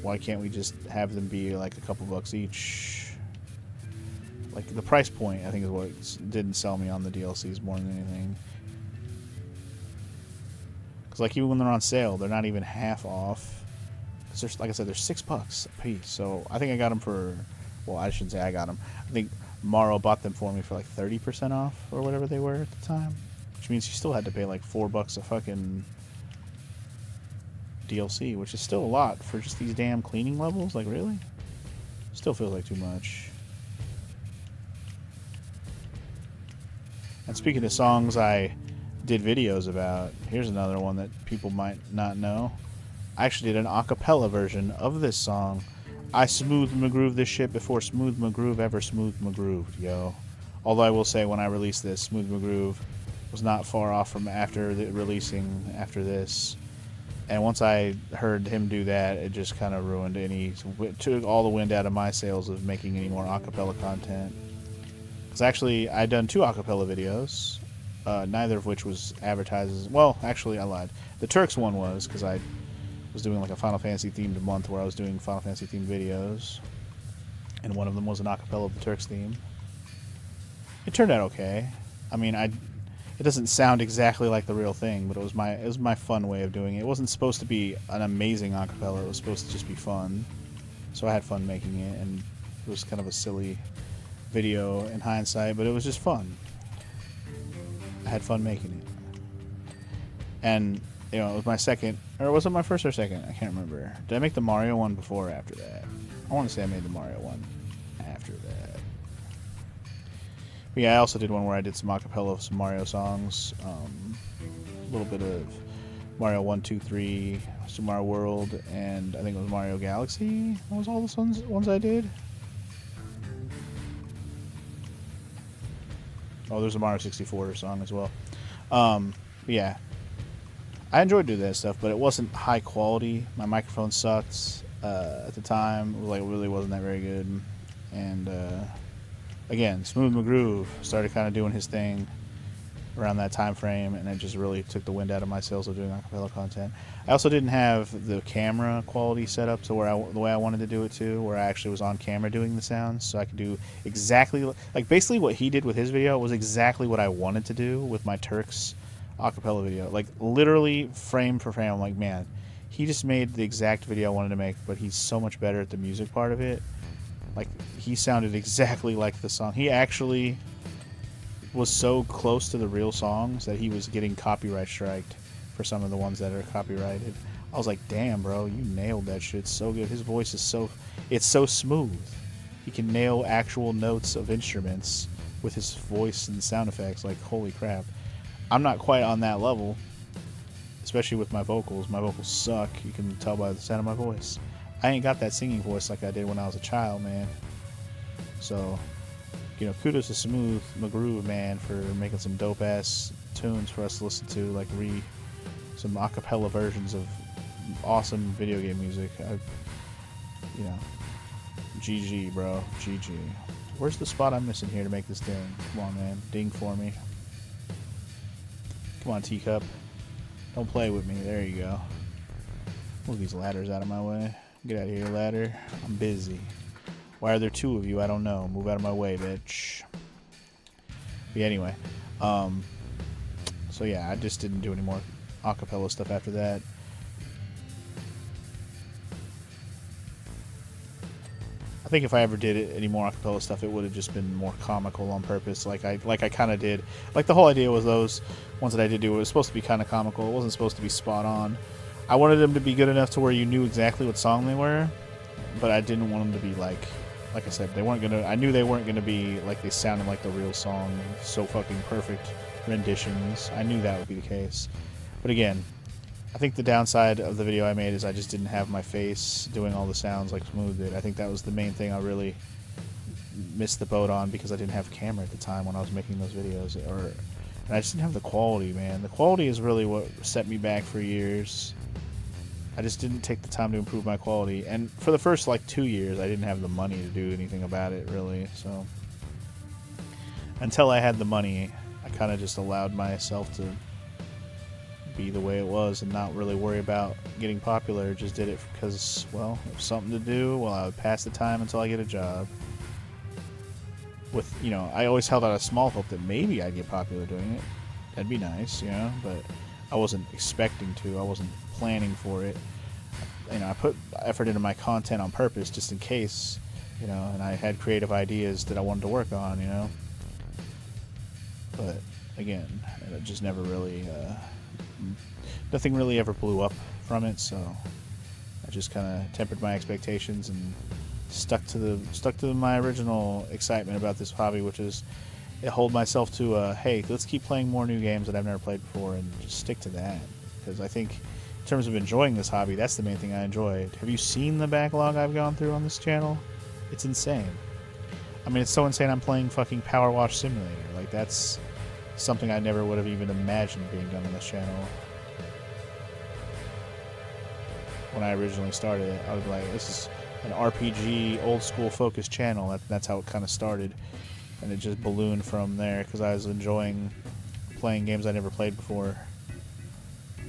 S1: why can't we just have them be like a couple bucks each? Like, the price point, I think, is what didn't sell me on the DLCs more than anything. Because, like, even when they're on sale, they're not even half off. Because, like I said, they're $6 a piece. So I think I got them for, well, I shouldn't say I got them. I think Morrow bought them for me for like 30% off or whatever they were at the time. Which means you still had to pay like $4 a fucking DLC, which is still a lot for just these damn cleaning levels. Like, really? Still feels like too much. And speaking of songs I did videos about, here's another one that people might not know. I actually did an a cappella version of this song. I smooth McGroove this shit before Smooth McGroove ever smooth McGrooved, yo. Although I will say, when I released this, Smooth McGroove was not far off from releasing after this. And once I heard him do that, it just kind of took all the wind out of my sails of making any more a cappella content. Because actually, I'd done 2 a cappella videos, neither of which was advertised as... Well, actually, I lied. The Turks one was, because I was doing like a Final Fantasy themed month where I was doing Final Fantasy themed videos. And one of them was an a cappella of the Turks theme. It turned out okay. I mean, it doesn't sound exactly like the real thing, but it was my fun way of doing it. It wasn't supposed to be an amazing a cappella. It was supposed to just be fun. So I had fun making it, and it was kind of a silly video in hindsight, but it was just fun. I had fun making it. And, it was my second, or was it my first or second? I can't remember. Did I make the Mario one before or after that? I want to say I made the Mario one after that. But yeah, I also did one where I did some a cappella of some Mario songs. A little bit of Mario 1, 2, 3, Super Mario World, and I think it was Mario Galaxy. That was all the ones I did. Oh, there's a Mario 64 song as well. Yeah. I enjoyed doing that stuff, but it wasn't high quality. My microphone sucked at the time. It really wasn't that very good. And again, Smooth McGroove started kind of doing his thing around that time frame, and it just really took the wind out of my sails of doing a cappella content. I also didn't have the camera quality set up to where the way I wanted to do it too, where I actually was on camera doing the sounds, so I could do exactly, like, basically what he did with his video was exactly what I wanted to do with my Turks acapella video. Like, literally frame for frame. I'm like, man, he just made the exact video I wanted to make, but he's so much better at the music part of it. Like, he sounded exactly like the song. He actually was so close to the real songs that he was getting copyright striked for some of the ones that are copyrighted. I was like, damn, bro, you nailed that shit so good. His voice is it's so smooth. He can nail actual notes of instruments with his voice and sound effects. Like, holy crap. I'm not quite on that level, especially with my vocals. My vocals suck. You can tell by the sound of my voice. I ain't got that singing voice like I did when I was a child, man. So, you know, kudos to Smooth McGroove, man, for making some dope-ass tunes for us to listen to, like some acapella versions of awesome video game music. You know, GG, bro. GG. Where's the spot I'm missing here to make this ding? Come on, man. Ding for me. Come on, teacup. Don't play with me. There you go. Move these ladders out of my way. Get out of here, ladder. I'm busy. Why are there two of you? I don't know. Move out of my way, bitch. But anyway. So yeah, I just didn't do any more acapella stuff after that. I think if I ever did any more acapella stuff, it would have just been more comical on purpose, like I kind of did. Like, the whole idea was those ones that I did do, it was supposed to be kind of comical. It wasn't supposed to be spot on. I wanted them to be good enough to where you knew exactly what song they were, but I didn't want them to be like I said, they weren't gonna. I knew they weren't gonna be like they sounded like the real song, so fucking perfect renditions. I knew that would be the case, but again, I think the downside of the video I made is I just didn't have my face doing all the sounds like Smooth did. I think that was the main thing I really missed the boat on, because I didn't have a camera at the time when I was making those videos, and I just didn't have the quality, man. The quality is really what set me back for years. I just didn't take the time to improve my quality, and for the first like 2 years I didn't have the money to do anything about it, really. So until I had the money, I kind of just allowed myself to be the way it was and not really worry about getting popular. Just did it because, well, it was something to do while I would pass the time until I get a job. With, you know, I always held out a small hope that maybe I'd get popular doing it. That'd be nice, you know, but I wasn't expecting to. I wasn't planning for it. You know, I put effort into my content on purpose just in case, you know, and I had creative ideas that I wanted to work on, you know. But again, it just never really nothing really ever blew up from it, so I just kind of tempered my expectations and stuck to my original excitement about this hobby, which is hold myself to hey, let's keep playing more new games that I've never played before, and just stick to that, because I think in terms of enjoying this hobby, that's the main thing I enjoyed. Have you seen the backlog I've gone through on this channel? It's insane. I mean, it's so insane I'm playing fucking Power Wash Simulator. Like, that's something I never would have even imagined being done on this channel. When I originally started it, I was like, this is an RPG, old school focused channel. That's how it kind of started. And it just ballooned from there, because I was enjoying playing games I never played before.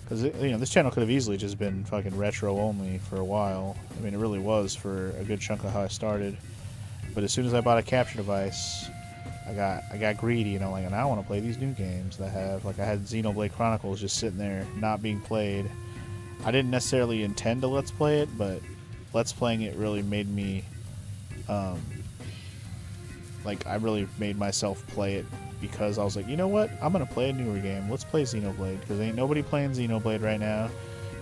S1: Because, you know, this channel could have easily just been fucking retro only for a while. I mean, it really was for a good chunk of how I started. But as soon as I bought a capture device, I got greedy, you know, like, and I want to play these new games that I have. Like, I had Xenoblade Chronicles just sitting there, not being played. I didn't necessarily intend to Let's Play it, but Let's Playing it really made me, like, I really made myself play it, because I was like, you know what, I'm going to play a newer game. Let's play Xenoblade, because ain't nobody playing Xenoblade right now,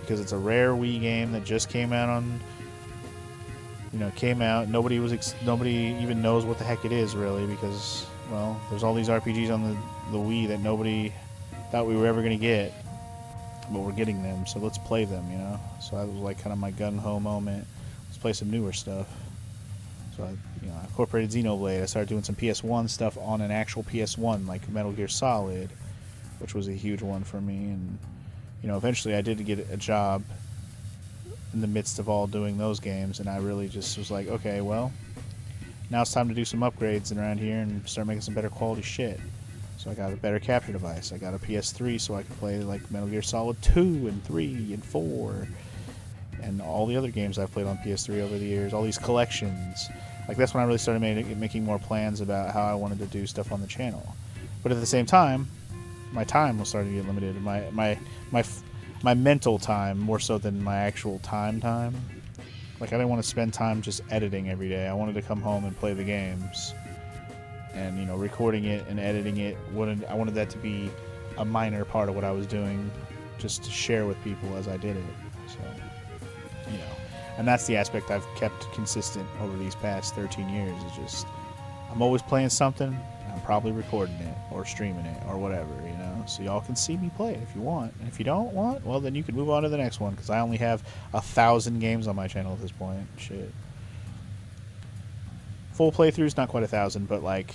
S1: because it's a rare Wii game that just came out on, you know, nobody even knows what the heck it is, really, because, well, there's all these RPGs on the Wii that nobody thought we were ever going to get, but we're getting them, so let's play them, you know. So that was like kind of my gun-ho moment. Let's play some newer stuff. So I incorporated Xenoblade. I started doing some PS1 stuff on an actual PS1, like Metal Gear Solid, which was a huge one for me. And, you know, eventually I did get a job in the midst of all doing those games, and I really just was like, okay, well, now it's time to do some upgrades around here and start making some better quality shit. So I got a better capture device. I got a PS3 so I could play like Metal Gear Solid 2 and 3 and 4 and all the other games I've played on PS3 over the years, all these collections. Like, that's when I really started making more plans about how I wanted to do stuff on the channel. But at the same time, my time was starting to get limited. My mental time more so than my actual time. Like, I didn't want to spend time just editing every day. I wanted to come home and play the games. And, you know, recording it and editing it, I wanted that to be a minor part of what I was doing, just to share with people as I did it. So, you know, and that's the aspect I've kept consistent over these past 13 years. Is just, I'm always playing something, and I'm probably recording it or streaming it or whatever, you know, so y'all can see me play it if you want. And if you don't want, well, then you can move on to the next one, because I only have 1,000 games on my channel at this point. Shit. Full playthroughs, not quite 1,000, but like,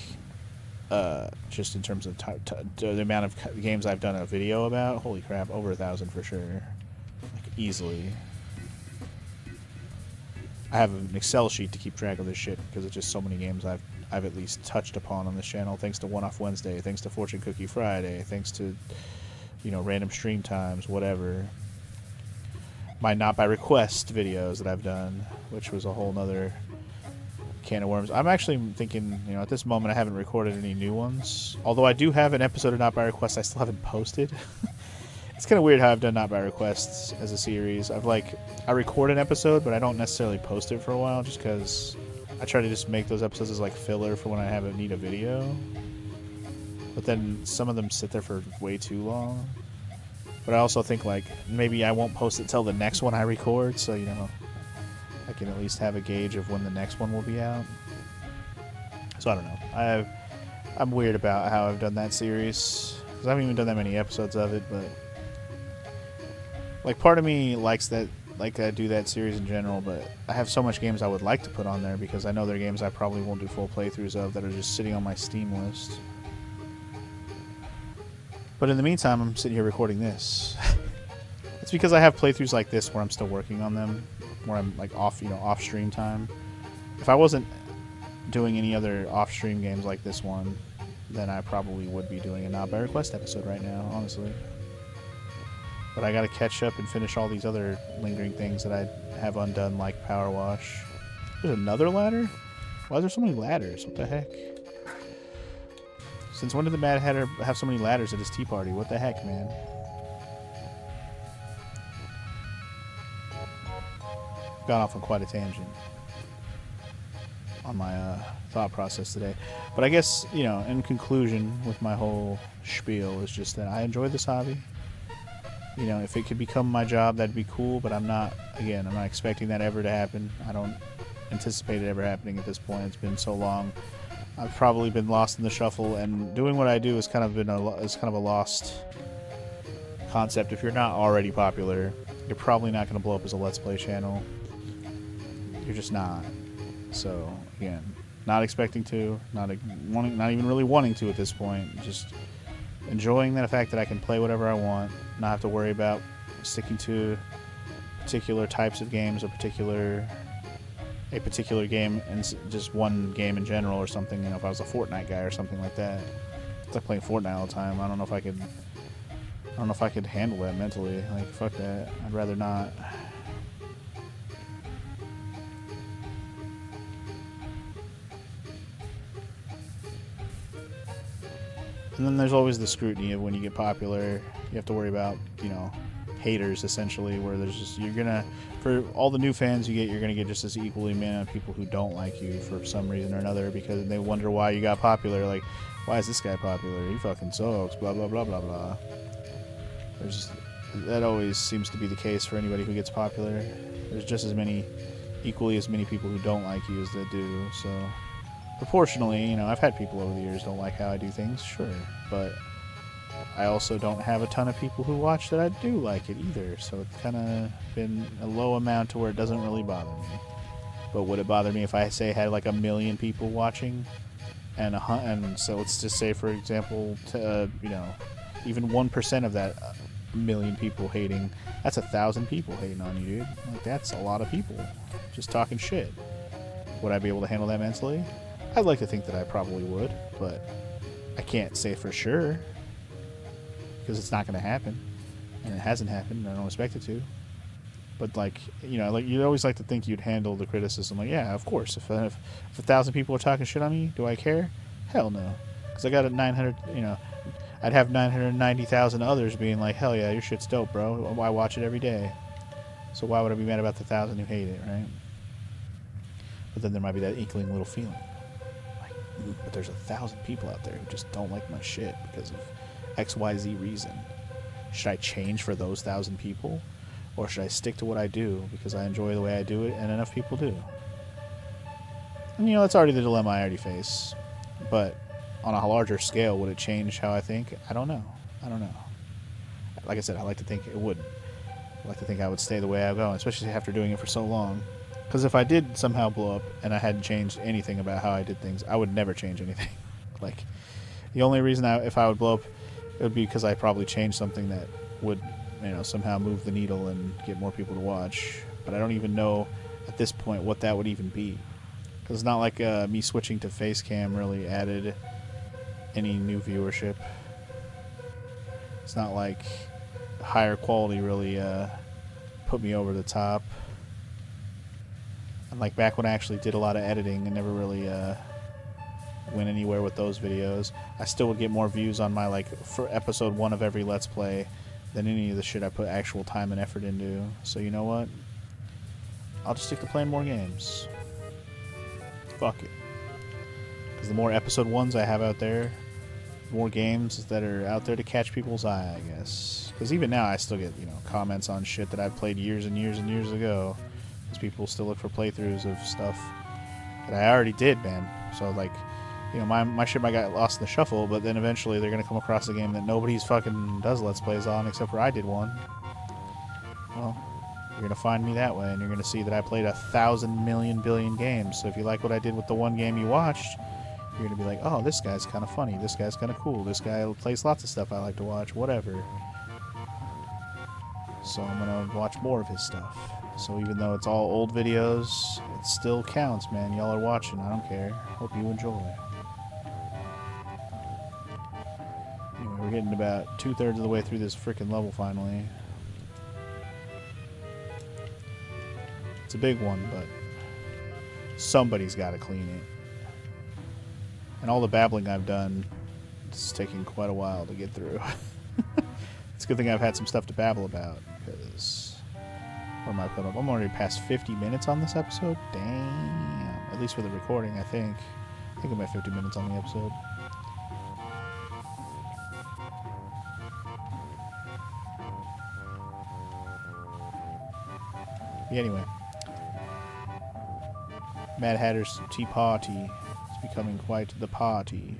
S1: just in terms of the amount of games I've done a video about, holy crap, over 1,000 for sure, like easily. I have an Excel sheet to keep track of this shit because it's just so many games I've at least touched upon on this channel, thanks to One Off Wednesday, thanks to Fortune Cookie Friday, thanks to, you know, random stream times, whatever. My Not By Request videos that I've done, which was a whole nother can of worms. I'm actually thinking, you know, at this moment I haven't recorded any new ones. Although I do have an episode of Not By Request I still haven't posted. It's kind of weird how I've done Not By Requests as a series. I record an episode, but I don't necessarily post it for a while, just because I try to just make those episodes as like filler for when I need a video. But then some of them sit there for way too long. But I also think, like, maybe I won't post it till the next one I record, so, you know, I can at least have a gauge of when the next one will be out. So I don't know. I'm weird about how I've done that series, because I haven't even done that many episodes of it, but like, part of me likes that, like, I do that series in general, but I have so much games I would like to put on there, because I know they're games I probably won't do full playthroughs of that are just sitting on my Steam list. But in the meantime, I'm sitting here recording this. It's because I have playthroughs like this where I'm still working on them, where I'm like off stream time. If I wasn't doing any other off stream games like this one, then I probably would be doing a Not By Request episode right now, honestly. But I gotta catch up and finish all these other lingering things that I have undone, like Power Wash. There's another ladder? Why is there so many ladders? What the heck? Since when did the Mad Hatter have so many ladders at his tea party? What the heck, man? Gone off on quite a tangent on my thought process today. But I guess, you know, in conclusion with my whole spiel is just that I enjoy this hobby. You know, if it could become my job, that'd be cool, but I'm not expecting that ever to happen. I don't anticipate it ever happening at this point. It's been so long. I've probably been lost in the shuffle, and doing what I do is kind of a lost concept. If you're not already popular, you're probably not going to blow up as a Let's Play channel. You're just not. So, again, not expecting to, not even really wanting to at this point. Just enjoying the fact that I can play whatever I want, not have to worry about sticking to particular types of games or a particular game and just one game in general or something. You know, if I was a Fortnite guy or something like that, it's like playing Fortnite all the time. I don't know if I could handle that mentally. Like, fuck that. I'd rather not. And then there's always the scrutiny of when you get popular. You have to worry about, you know, haters, essentially, where there's just, for all the new fans you get, you're gonna get just as equally amount of people who don't like you for some reason or another, because they wonder why you got popular. Like, why is this guy popular? He fucking sucks, blah blah blah blah blah. That always seems to be the case for anybody who gets popular. There's just equally as many people who don't like you as that do. So proportionally, you know, I've had people over the years don't like how I do things, sure, but I also don't have a ton of people who watch that I do like it either, so it's kind of been a low amount to where it doesn't really bother me. But would it bother me if I had like 1 million people watching, and so let's just say, for example, you know, even 1% of that 1 million people hating, that's 1,000 people hating on you, dude. Like, that's a lot of people just talking shit. Would I be able to handle that mentally? I'd like to think that I probably would, but I can't say for sure, because it's not going to happen, and it hasn't happened, and I don't expect it to. But, like, you know, like, you'd always like to think you'd handle the criticism. Like, yeah, of course. If 1,000 people are talking shit on me, do I care? Hell no, because I got a I'd have 990,000 others being like, hell yeah, your shit's dope, bro. I watch it every day. So why would I be mad about the 1,000 who hate it, right? But then there might be that inkling little feeling. Like, but there's 1,000 people out there who just don't like my shit because of XYZ reason. Should I change for those 1,000 people? Or should I stick to what I do because I enjoy the way I do it and enough people do? And you know, that's already the dilemma I already face. But on a larger scale, would it change how I think? I don't know. I don't know. Like I said, I like to think it would. I like to think I would stay the way I go, especially after doing it for so long. Because if I did somehow blow up and I hadn't changed anything about how I did things, I would never change anything. Like, the only reason if I would blow up, it would be because I probably changed something that would, you know, somehow move the needle and get more people to watch. But I don't even know at this point what that would even be. Because it's not like me switching to Facecam really added any new viewership. It's not like higher quality really put me over the top. And like back when I actually did a lot of editing and never really went anywhere with those videos, I still would get more views on my, like, for episode 1 of every Let's Play than any of the shit I put actual time and effort into. So you know what? I'll just stick to playing more games. Fuck it. Because the more episode 1s I have out there, the more games that are out there to catch people's eye, I guess. Because even now I still get, you know, comments on shit that I've played years and years and years ago. Because people still look for playthroughs of stuff that I already did, man. So, like, you know, my shit might get lost in the shuffle, but then eventually they're going to come across a game that nobody's fucking does Let's Plays on except for I did one. Well, you're going to find me that way, and you're going to see that I played 1,000 million billion games. So if you like what I did with the one game you watched, you're going to be like, oh, this guy's kind of funny, this guy's kind of cool, this guy plays lots of stuff I like to watch, whatever. So I'm going to watch more of his stuff. So even though it's all old videos, it still counts, man. Y'all are watching, I don't care. Hope you enjoy. Anyway, we're getting about 2/3 of the way through this freaking level finally. It's a big one, but somebody's got to clean it. And all the babbling I've done, it's taking quite a while to get through. It's a good thing I've had some stuff to babble about, because what am I putting up? I'm already past 50 minutes on this episode. Damn. At least for the recording, I think. I think I'm at 50 minutes on the episode. Yeah, anyway. Mad Hatter's Tea Party is becoming quite the party.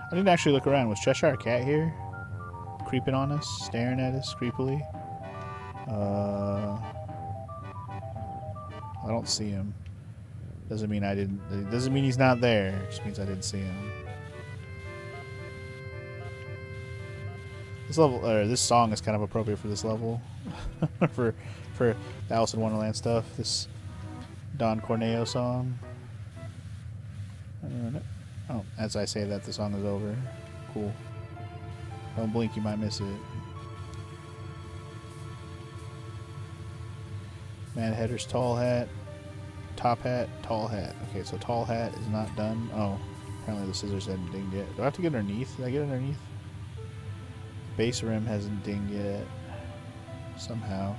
S1: I didn't actually look around. Was Cheshire Cat here? Creeping on us? Staring at us creepily? I don't see him. Doesn't mean I didn't... It doesn't mean he's not there. It just means I didn't see him. This level, this song is kind of appropriate for this level. for the Alice in Wonderland stuff. This Don Corneo song. Oh, as I say that, the song is over. Cool. Don't blink, you might miss it. Mad Hatter's tall hat. Top hat, tall hat. Okay, so tall hat is not done. Oh, apparently the scissors hadn't dinged yet. Do I have to get underneath? Did I get underneath? Base rim hasn't dinged yet. Somehow.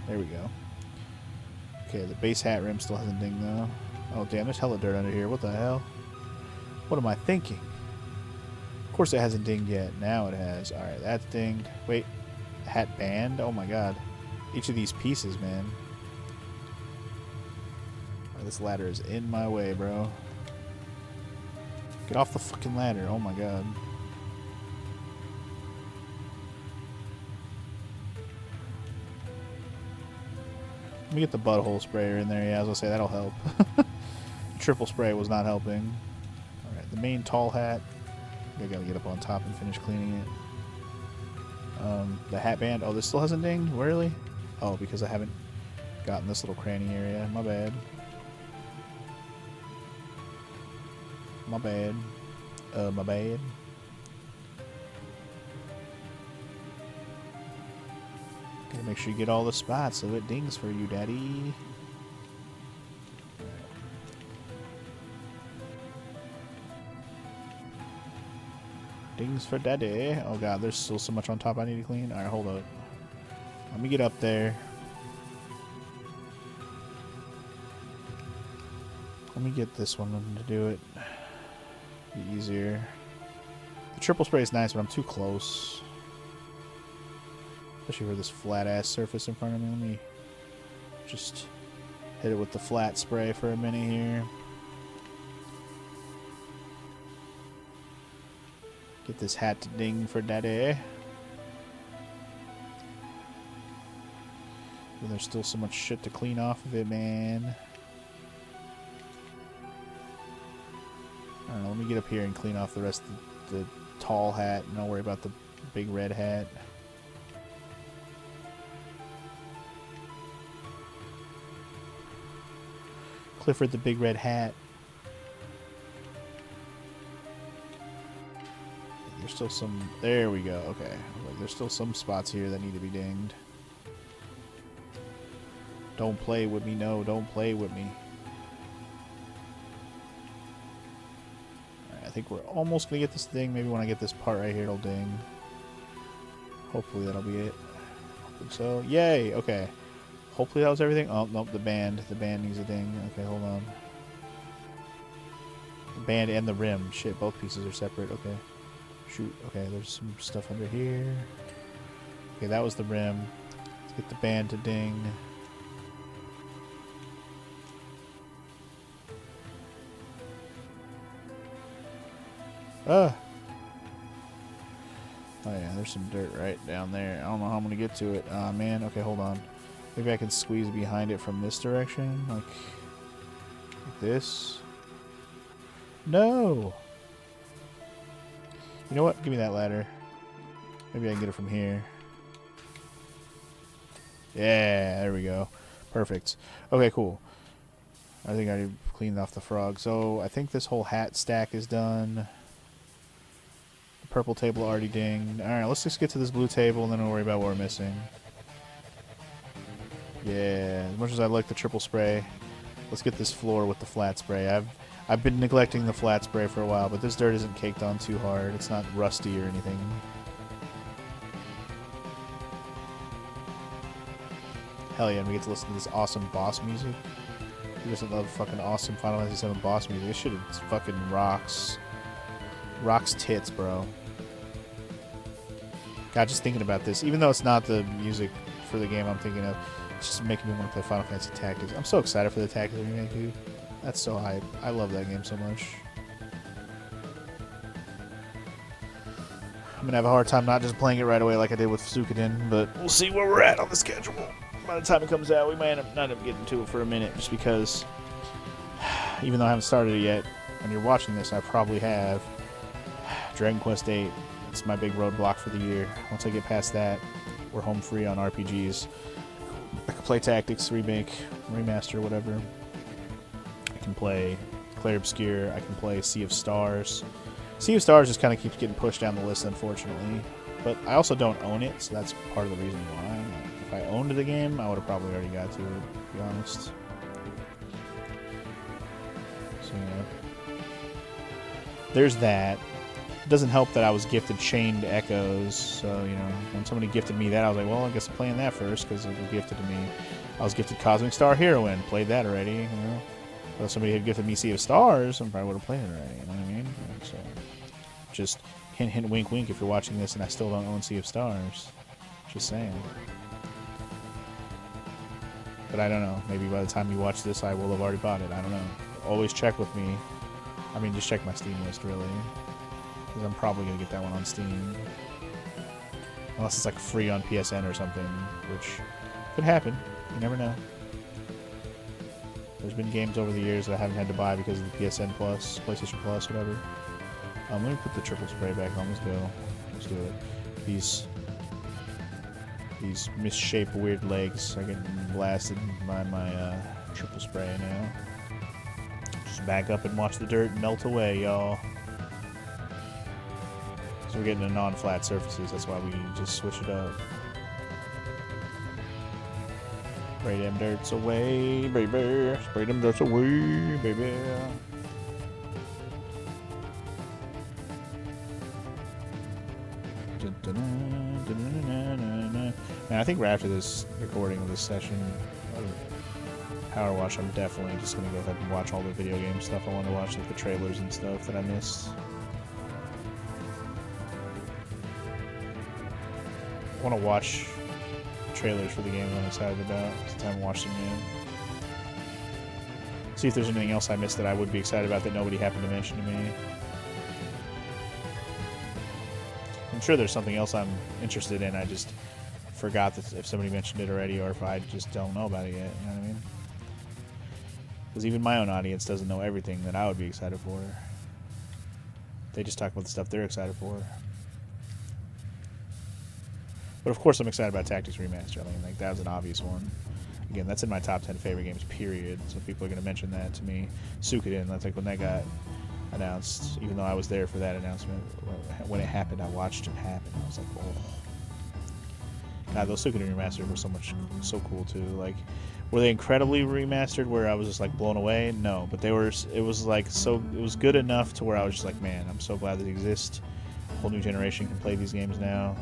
S1: There we go. Okay, the base hat rim still hasn't dinged though. Oh damn, there's hella dirt under here. What the hell? What am I thinking? Of course it hasn't dinged yet. Now it has. Alright, that's dinged. Wait. Hat band? Oh my god. Each of these pieces, man. Oh, this ladder is in my way, bro. Get off the fucking ladder. Oh my god. Let me get the butthole sprayer in there. Yeah, I was gonna say that'll help. Triple spray was not helping. Alright, the main tall hat. I gotta get up on top and finish cleaning it. The hat band. Oh, this still hasn't dinged? Really? Oh, because I haven't gotten this little cranny area. My bad. My bad. My bad. Gotta make sure you get all the spots so it dings for you, daddy. Dings for daddy. Oh god, there's still so much on top I need to clean. Alright, hold up. Let me get up there. Let me get this one to do it. Be easier. The triple spray is nice, but I'm too close. Especially for this flat ass surface in front of me. Let me just hit it with the flat spray for a minute here. Get this hat to ding for daddy. And there's still so much shit to clean off of it, man. I don't know, let me get up here and clean off the rest of the tall hat and don't worry about the big red hat. Clifford the big red hat. There's still some... There we go, okay. There's still some spots here that need to be dinged. Don't play with me, no, don't play with me. Alright, I think we're almost going to get this thing. Maybe when I get this part right here, it'll ding. Hopefully that'll be it. I think so. Yay! Okay. Hopefully that was everything. Oh, nope, the band. The band needs a ding. Okay, hold on. The band and the rim. Shit, both pieces are separate. Okay. Shoot. Okay, there's some stuff under here. Okay, that was the rim. Let's get the band to ding. Ah! Oh yeah, there's some dirt right down there. I don't know how I'm gonna get to it. Ah, man. Okay, hold on. Maybe I can squeeze behind it from this direction, like this. No! You know what? Give me that ladder. Maybe I can get it from here. Yeah, there we go. Perfect. Okay, cool. I think I already cleaned off the frog. So I think this whole hat stack is done. The purple table already dinged. Alright, let's just get to this blue table and then we'll worry about what we're missing. Yeah, as much as I like the triple spray, let's get this floor with the flat spray. I've been neglecting the flat spray for a while, but this dirt isn't caked on too hard. It's not rusty or anything. Hell yeah, and we get to listen to this awesome boss music. Who doesn't love fucking awesome Final Fantasy VII boss music? This shit is fucking rocks. Rocks tits, bro. God, just thinking about this, even though it's not the music for the game I'm thinking of, it's just making me want to play Final Fantasy Tactics. I'm so excited for the Tactics remake, dude. That's so hype. I love that game so much. I'm gonna have a hard time not just playing it right away like I did with Suikoden, but we'll see where we're at on the schedule. By the time it comes out, we might not end up getting to it for a minute, just because, even though I haven't started it yet, when you're watching this, I probably have. Dragon Quest VIII. It's my big roadblock for the year. Once I get past that, we're home free on RPGs. I can play Tactics, Remake, Remaster, whatever. I can play Clair Obscur. I can play Sea of Stars. Sea of Stars just kind of keeps getting pushed down the list, unfortunately. But I also don't own it, so that's part of the reason why. If I owned the game, I would have probably already got to it, to be honest. So, yeah. There's that. It doesn't help that I was gifted Chained Echoes, so, you know, when somebody gifted me that, I was like, well, I guess I'm playing that first, because it was gifted to me. I was gifted Cosmic Star Heroine, played that already, you know. But if somebody had gifted me Sea of Stars, I probably would have played it already, you know what I mean? So, just hint, hint, wink, wink if you're watching this and I still don't own Sea of Stars. Just saying. But I don't know, maybe by the time you watch this, I will have already bought it, I don't know. Always check with me. I mean, just check my Steam list, really. Because I'm probably going to get that one on Steam. Unless it's like free on PSN or something, which could happen. You never know. There's been games over the years that I haven't had to buy because of the PSN Plus, PlayStation Plus, whatever. Let me put the triple spray back on. Let's go. Let's do it. These misshaped weird legs are getting blasted by my triple spray now. Just back up and watch the dirt melt away, y'all. So we're getting to non-flat surfaces, that's why we just switch it up. Spray them dirts away, baby. Spray them dirts away, baby. Man, I think right after this recording of this session of Power Wash, I'm definitely just going to go ahead and watch all the video game stuff I want to watch, like the trailers and stuff that I missed. I want to watch trailers for the games I'm excited about, since I haven't watched them yet. See if there's anything else I missed that I would be excited about that nobody happened to mention to me. I'm sure there's something else I'm interested in, I just forgot that if somebody mentioned it already, or if I just don't know about it yet, you know what I mean? Because even my own audience doesn't know everything that I would be excited for. They just talk about the stuff they're excited for. But of course I'm excited about Tactics Remaster. I mean, like, that was an obvious one. Again, that's in my top 10 favorite games, period. So people are going to mention that to me. Suikoden, that's like when that got announced, even though I was there for that announcement. When it happened, I watched it happen. I was like, oh. God, those Suikoden remasters were so cool too. Like, were they incredibly remastered where I was just like blown away? No, but they were. It was like it was good enough to where I was just like, man, I'm so glad that they exist. A whole new generation can play these games now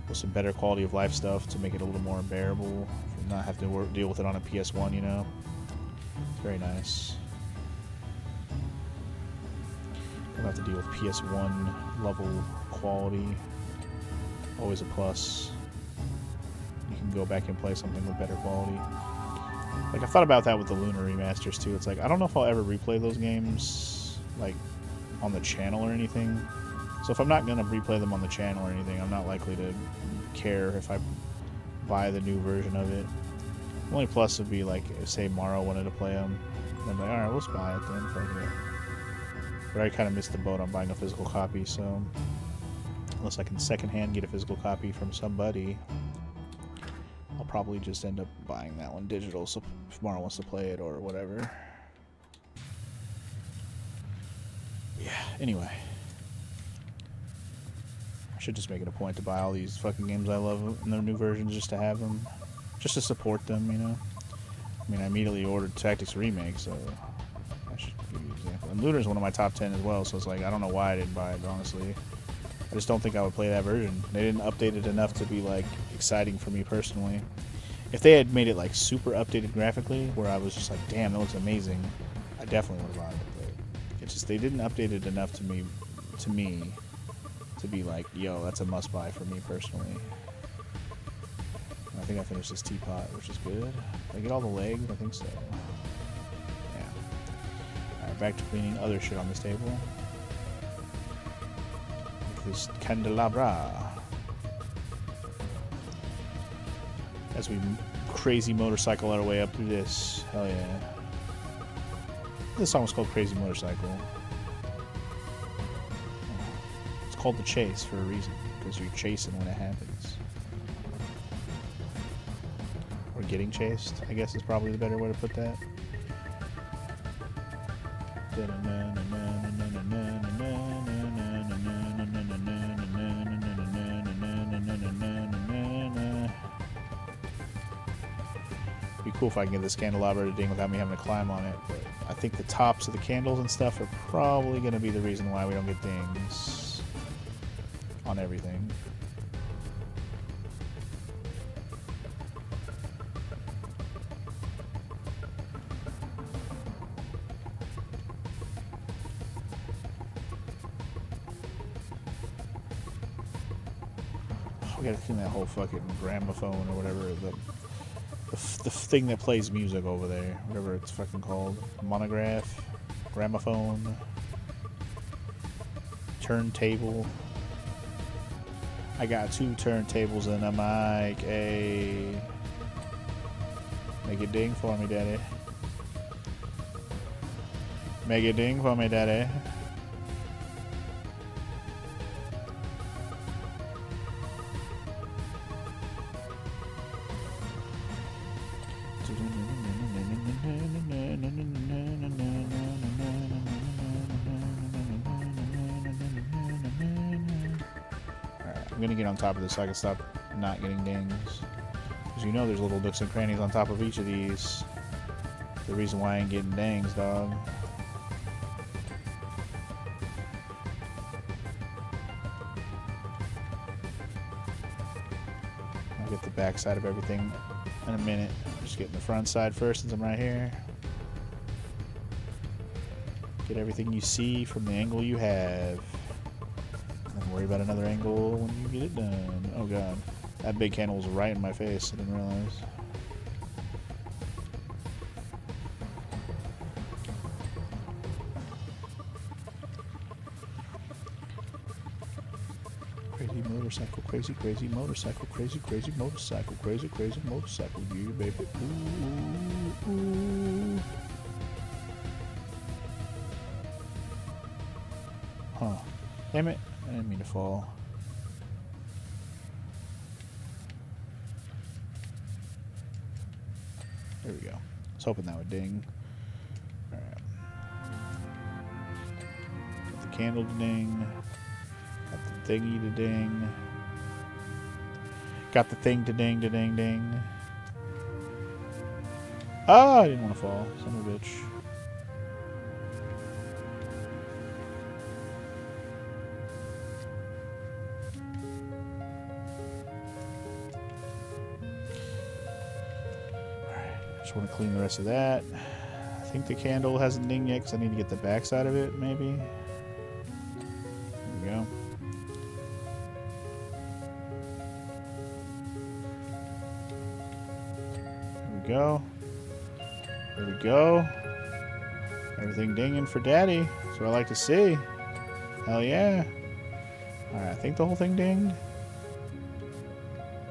S1: with some better quality of life stuff to make it a little more bearable, not have to deal with it on a PS1, you know. It's very nice. Don't have to deal with PS1 level quality. Always a plus. You can go back and play something with better quality. Like, I thought about that with the Lunar remasters too. It's like, I don't know if I'll ever replay those games like on the channel or anything. So if I'm not gonna replay them on the channel or anything, I'm not likely to care if I buy the new version of it. The only plus would be like, if say Morrow wanted to play them, then I'm like, alright, let's buy it then. Fuck it. But I kind of missed the boat on buying a physical copy, so unless I can secondhand get a physical copy from somebody, I'll probably just end up buying that one digital, so if Morrow wants to play it or whatever. Yeah, anyway. I should just make it a point to buy all these fucking games I love in their new versions just to have them. Just to support them, you know? I mean, I immediately ordered Tactics Remake, so I should give you an example. And Lunar's one of my top 10 as well, so it's like, I don't know why I didn't buy it, honestly. I just don't think I would play that version. They didn't update it enough to be, like, exciting for me personally. If they had made it, like, super updated graphically, where I was just like, damn, that looks amazing, I definitely would have bought it. But it's just, they didn't update it enough to me, to be like, yo, that's a must-buy for me personally. I think I finished this teapot, which is good. Did I get all the legs? I think so. Yeah. Alright, back to cleaning other shit on this table. Like this candelabra. As we crazy motorcycle our way up through this. Hell yeah. This song was called Crazy Motorcycle. It's called The Chase for a reason, because you're chasing when it happens. Or getting chased, I guess is probably the better way to put that. It'd be cool if I can get this candelabra to ding without me having to climb on it, but I think the tops of the candles and stuff are probably going to be the reason why we don't get dings on everything. We gotta clean that whole fucking gramophone or whatever, the thing that plays music over there, whatever it's fucking called. Monograph, gramophone, turntable. I got 2 turntables and a mic. Hey, make it ding for me, daddy. Make it ding for me, daddy. I'm gonna get on top of this so I can stop not getting dings. Because you know there's little nooks and crannies on top of each of these. The reason why I ain't getting dings, dog. back side of everything in a minute. Just getting the front side first since I'm right here. Get everything you see from the angle you have. And then worry about another angle when you get it done. Oh god. That big candle was right in my face. I didn't realize. Crazy motorcycle, crazy, crazy motorcycle, crazy, crazy motorcycle, crazy, crazy motorcycle, you baby. Ooh, ooh. Huh. Damn it. I didn't mean to fall. There we go. I was hoping that would ding. Alright. Got the candle to ding. Got the thingy to ding. Got the thing to ding to ding ding. Ah, I didn't want to fall. Son of a bitch. Just want to clean the rest of that. I think the candle hasn't dinged yet because I need to get the back side of it, maybe. There we go. There we go. There we go. Everything dinging for daddy. That's what I like to see. Hell yeah. Alright, I think the whole thing dinged.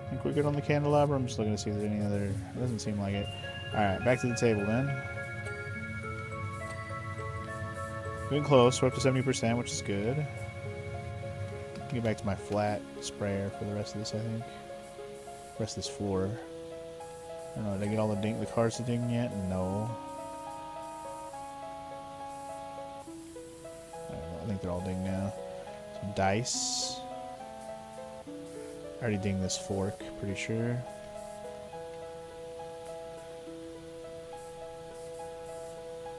S1: I think we're good on the candelabra. I'm just looking to see if there's any other... It doesn't seem like it. Alright, back to the table then. Getting close. We're up to 70%, which is good. Get back to my flat sprayer for the rest of this, I think. Rest of this floor. I don't know, did I get all the cards to ding yet? No. I think they're all dinged now. Some dice. I already dinged this fork, pretty sure.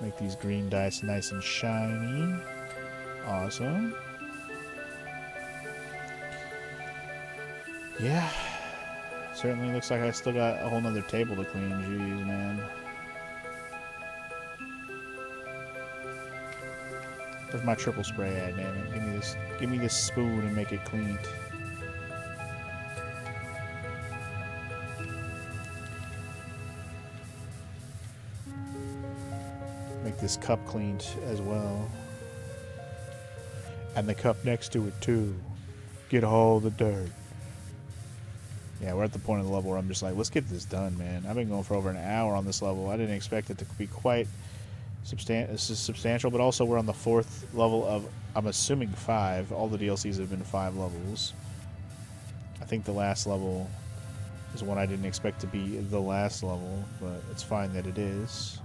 S1: Make these green dice nice and shiny. Awesome. Yeah. Certainly looks like I still got a whole nother table to clean. Jeez, man. Where's my triple spray at, damn it? Give me this spoon and make it clean. Make this cup cleaned as well. And the cup next to it too. Get all the dirt. Yeah, we're at the point of the level where I'm just like, let's get this done, man. I've been going for over an hour on this level. I didn't expect it to be quite substantial, but also we're on the 4th level of, I'm assuming 5. All the DLCs have been 5 levels. I think the last level is one I didn't expect to be the last level, but it's fine that it is.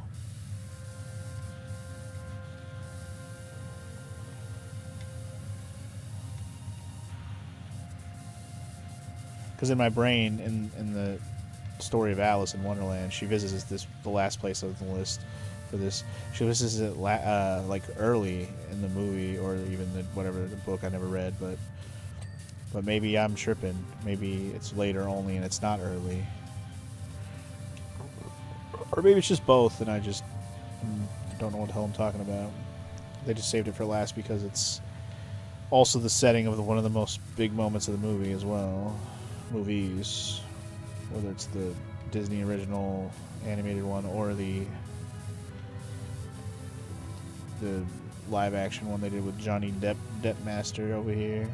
S1: Because in my brain, in the story of Alice in Wonderland, she visits the last place on the list for this. She visits it like early in the movie, or even the book I never read. But maybe I'm tripping. Maybe it's later only, and it's not early. Or maybe it's just both, and I just don't know what the hell I'm talking about. They just saved it for last because it's also the setting of one of the most big moments of the movie as well. Movies, whether it's the Disney original animated one or the live action one they did with Johnny Depp Master over here.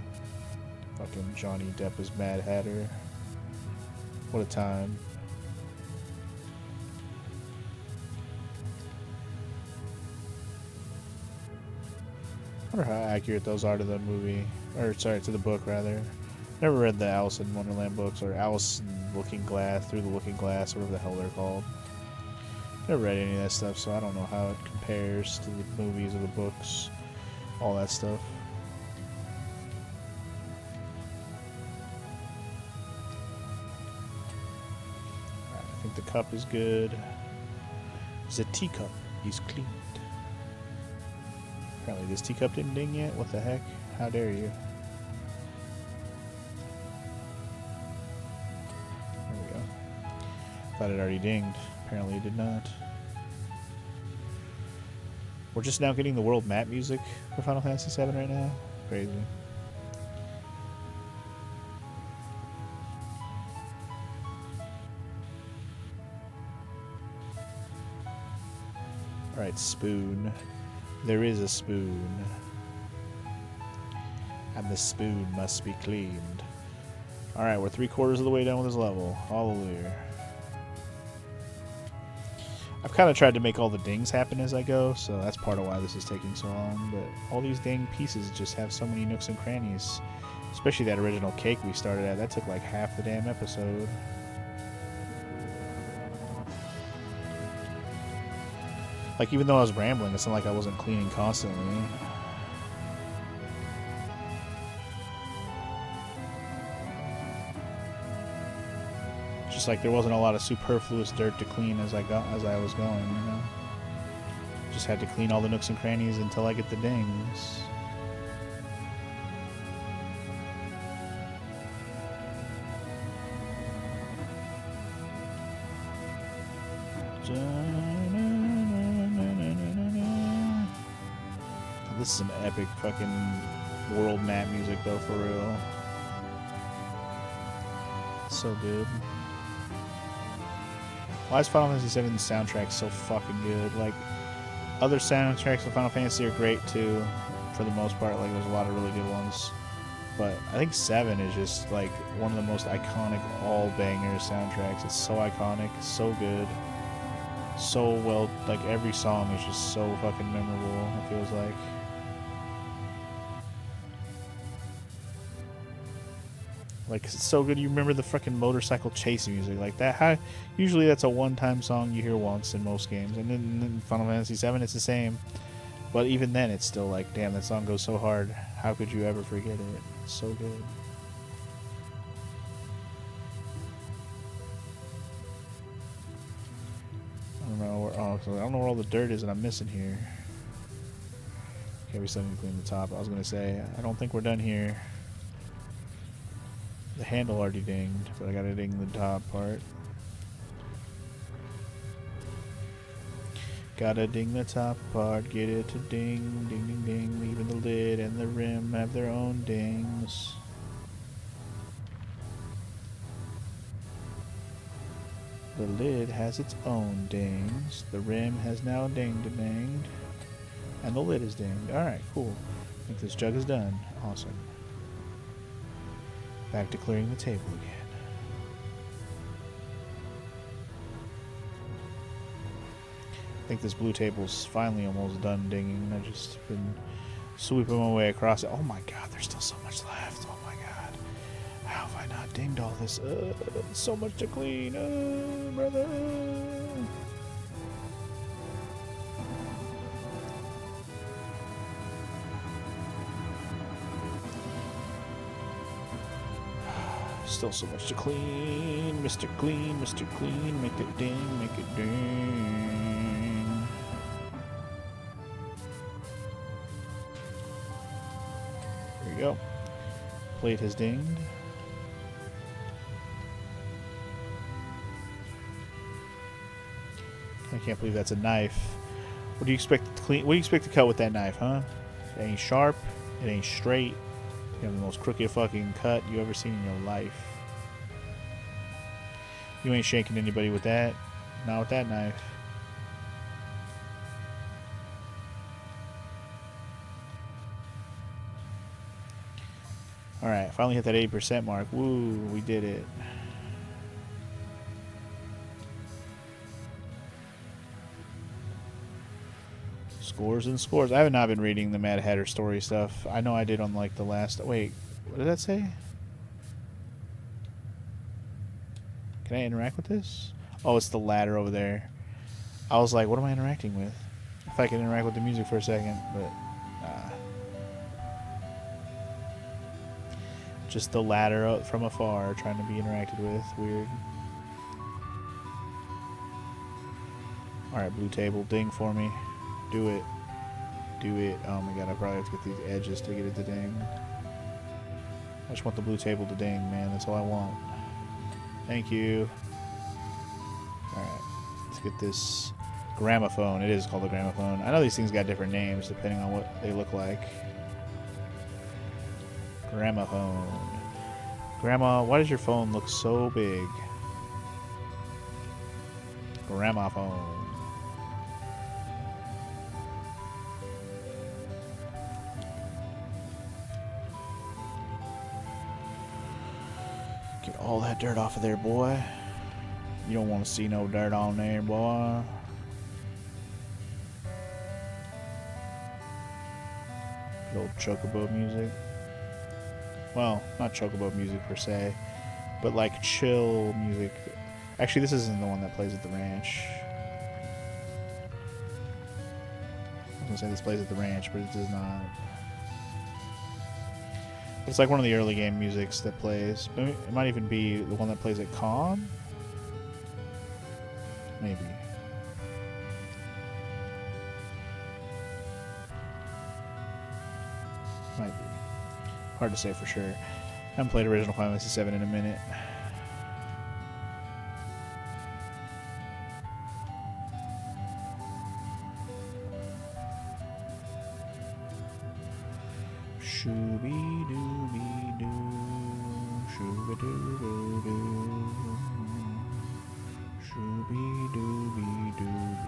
S1: Fucking Johnny Depp as Mad Hatter. What a time. I wonder how accurate those are to the movie, or sorry, to the book rather. Never read the Alice in Wonderland books, or Alice in Looking Glass, Through the Looking Glass, whatever the hell they're called. Never read any of that stuff, so I don't know how it compares to the movies or the books, all that stuff. Alright, I think the cup is good. The teacup is cleaned. Apparently this teacup didn't ding yet? What the heck? How dare you? There Thought it already dinged. Apparently it did not. We're just now getting the world map music for Final Fantasy VII right now. Crazy. Alright, spoon. There is a spoon. And the spoon must be cleaned. Alright, we're 3/4 of the way done with this level. Hallelujah. I've kind of tried to make all the dings happen as I go, so that's part of why this is taking so long. But all these dang pieces just have so many nooks and crannies. Especially that original cake we started at. That took like half the damn episode. Like, even though I was rambling, it's not like I wasn't cleaning constantly. Just like there wasn't a lot of superfluous dirt to clean as I was going, you know. Just had to clean all the nooks and crannies until I get the dings. This is some epic fucking world map music though, for real. So good. Why is Final Fantasy VII's soundtrack so fucking good? Like, other soundtracks of Final Fantasy are great too, for the most part. Like, there's a lot of really good ones. But I think 7 is just like one of the most iconic all-banger soundtracks. It's so iconic, so good, so well. Like, every song is just so fucking memorable, it feels like. Like, it's so good. You remember the freaking motorcycle chase music like that. Usually that's a one-time song you hear once in most games, and then in Final Fantasy VII it's the same. But even then, it's still like, damn, that song goes so hard. How could you ever forget it? It's so good. I don't know where. Oh, so I don't know where all the dirt is that I'm missing here. Okay, we still need to clean the top. I was gonna say, I don't think we're done here. The handle already dinged, but I gotta ding the top part. Gotta ding the top part, get it to ding, ding, ding, ding. Even the lid and the rim have their own dings. The lid has its own dings. The rim has now dinged and dinged. And the lid is dinged. Alright, cool. I think this jug is done. Awesome. Back to clearing the table again. I think this blue table's finally almost done dinging. I've just been sweeping my way across it. Oh my god, there's still so much left. Oh my god. How have I not dinged all this? So much to clean. Brother. Still so much to clean, Mr. Clean, Mr. Clean, make it ding, make it ding. There you go. Plate has dinged. I can't believe that's a knife. What do you expect to clean? What do you expect to cut with that knife, huh? It ain't sharp. It ain't straight. You have the most crooked fucking cut you ever seen in your life. You ain't shaking anybody with that. Not with that knife. Alright, finally hit that 80% mark. Woo, we did it. Scores and scores. I have not been reading the Mad Hatter story stuff. I know I did on like the last... Wait, what did that say? Can I interact with this? Oh, it's the ladder over there. I was like, what am I interacting with? If I can interact with the music for a second, but... Just the ladder out from afar trying to be interacted with. Weird. Alright, blue table. Ding for me. Do it. Do it. Oh my god, I probably have to get these edges to get it to ding. I just want the blue table to ding, man. That's all I want. Thank you. get this gramophone. It is called a gramophone. I know these things got different names depending on what they look like. Gramophone. Grandma, why does your phone look so big? Gramophone. Get all that dirt off of there, boy. You don't want to see no dirt on there, boy. Good old chocobo music. Well, not chocobo music per se, but like chill music. Actually, this isn't the one that plays at the ranch. I was gonna say this plays at the ranch, but it does not. It's like one of the early game musics that plays. It might even be the one that plays at Con. Maybe. Might be. Hard to say for sure. I haven't played original Final Fantasy VII in a minute. Shooby-dooby-doo, shooby-dooby-doo, shooby-dooby-dooby, doo-dee-boo-doo-boo-doo.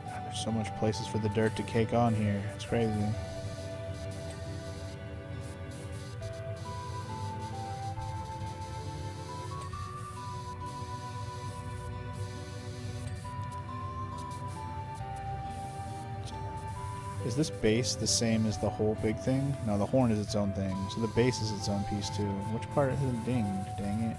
S1: God, there's so much places for the dirt to cake on here. It's crazy. Is this base the same as the whole big thing? No, the horn is its own thing. So the base is its own piece too. Which part isn't dinged? Dang it.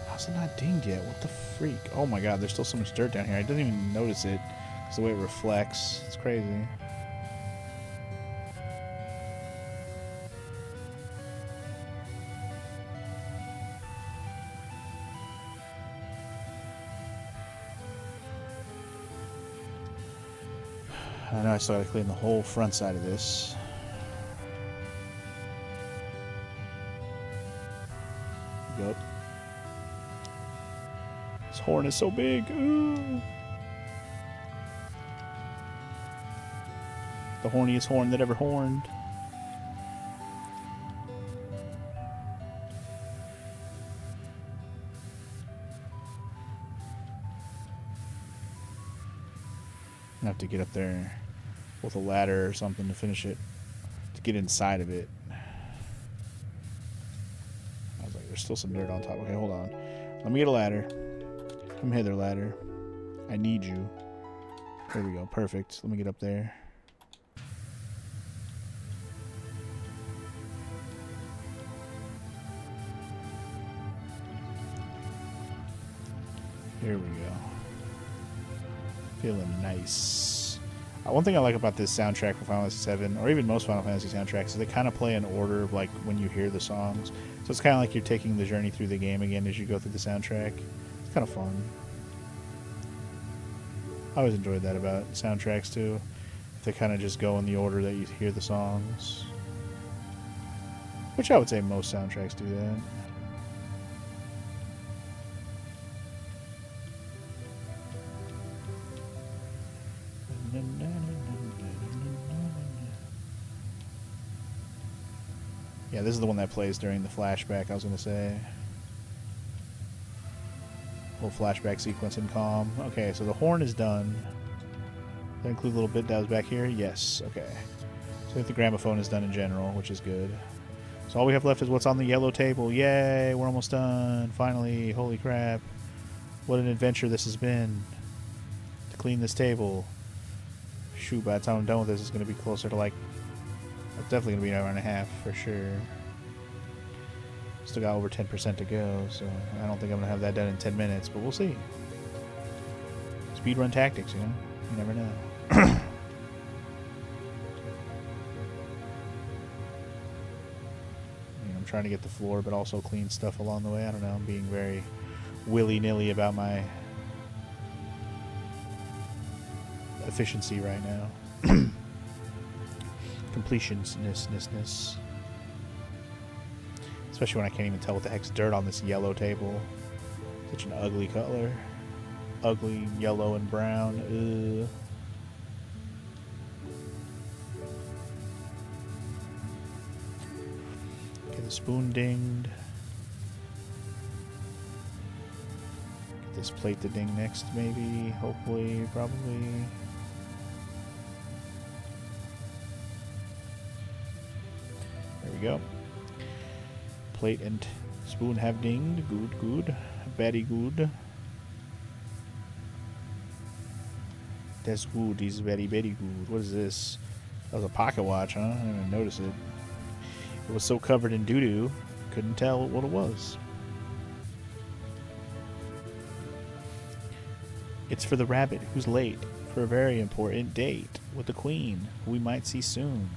S1: How's it not dinged yet? What the freak? Oh my god, there's still so much dirt down here. I didn't even notice it. It's the way it reflects. It's crazy. I know I still gotta clean the whole front side of this. Yup. This horn is so big. Ooh. The horniest horn that ever horned. I have to get up there with a ladder or something to finish it, to get inside of it. I was like, there's still some dirt on top. Okay, hold on. Let me get a ladder. Come hither, ladder. I need you. There we go. Perfect. Let me get up there. Here we go. Feeling nice. One thing I like about this soundtrack for Final Fantasy VII, or even most Final Fantasy soundtracks, is they kind of play in order of like when you hear the songs. So it's kind of like you're taking the journey through the game again as you go through the soundtrack. It's kind of fun. I always enjoyed that about soundtracks too. If they kind of just go in the order that you hear the songs. Which I would say most soundtracks do that. Yeah, this is the one that plays during the flashback, I was going to say. Little flashback sequence in Calm. Okay, so the horn is done. Does that include a little bit that was back here? Yes, okay. So I think the gramophone is done in general, which is good. So all we have left is what's on the yellow table. Yay, we're almost done. Finally, holy crap. What an adventure this has been. To clean this table. Shoot, by the time I'm done with this, it's going to be closer to like... It's definitely going to be an hour and a half, for sure. Still got over 10% to go, so I don't think I'm going to have that done in 10 minutes, but we'll see. Speedrun tactics, you know? You never know. trying to get the floor, but also clean stuff along the way. I don't know. I'm being very willy-nilly about my efficiency right now. Completionist-ness. Especially when I can't even tell what the heck's dirt on this yellow table. Such an ugly color. Ugly yellow and brown. Ugh. Okay, the spoon dinged. Get this plate to ding next, maybe. Hopefully, probably. There we go. Plate and spoon have dinged. Good, good. Very good. That's good. He's very, very good. What is this? That was a pocket watch, huh? I didn't even notice it. It was so covered in doo-doo, couldn't tell what it was. It's for the rabbit who's late for a very important date with the queen, who we might see soon.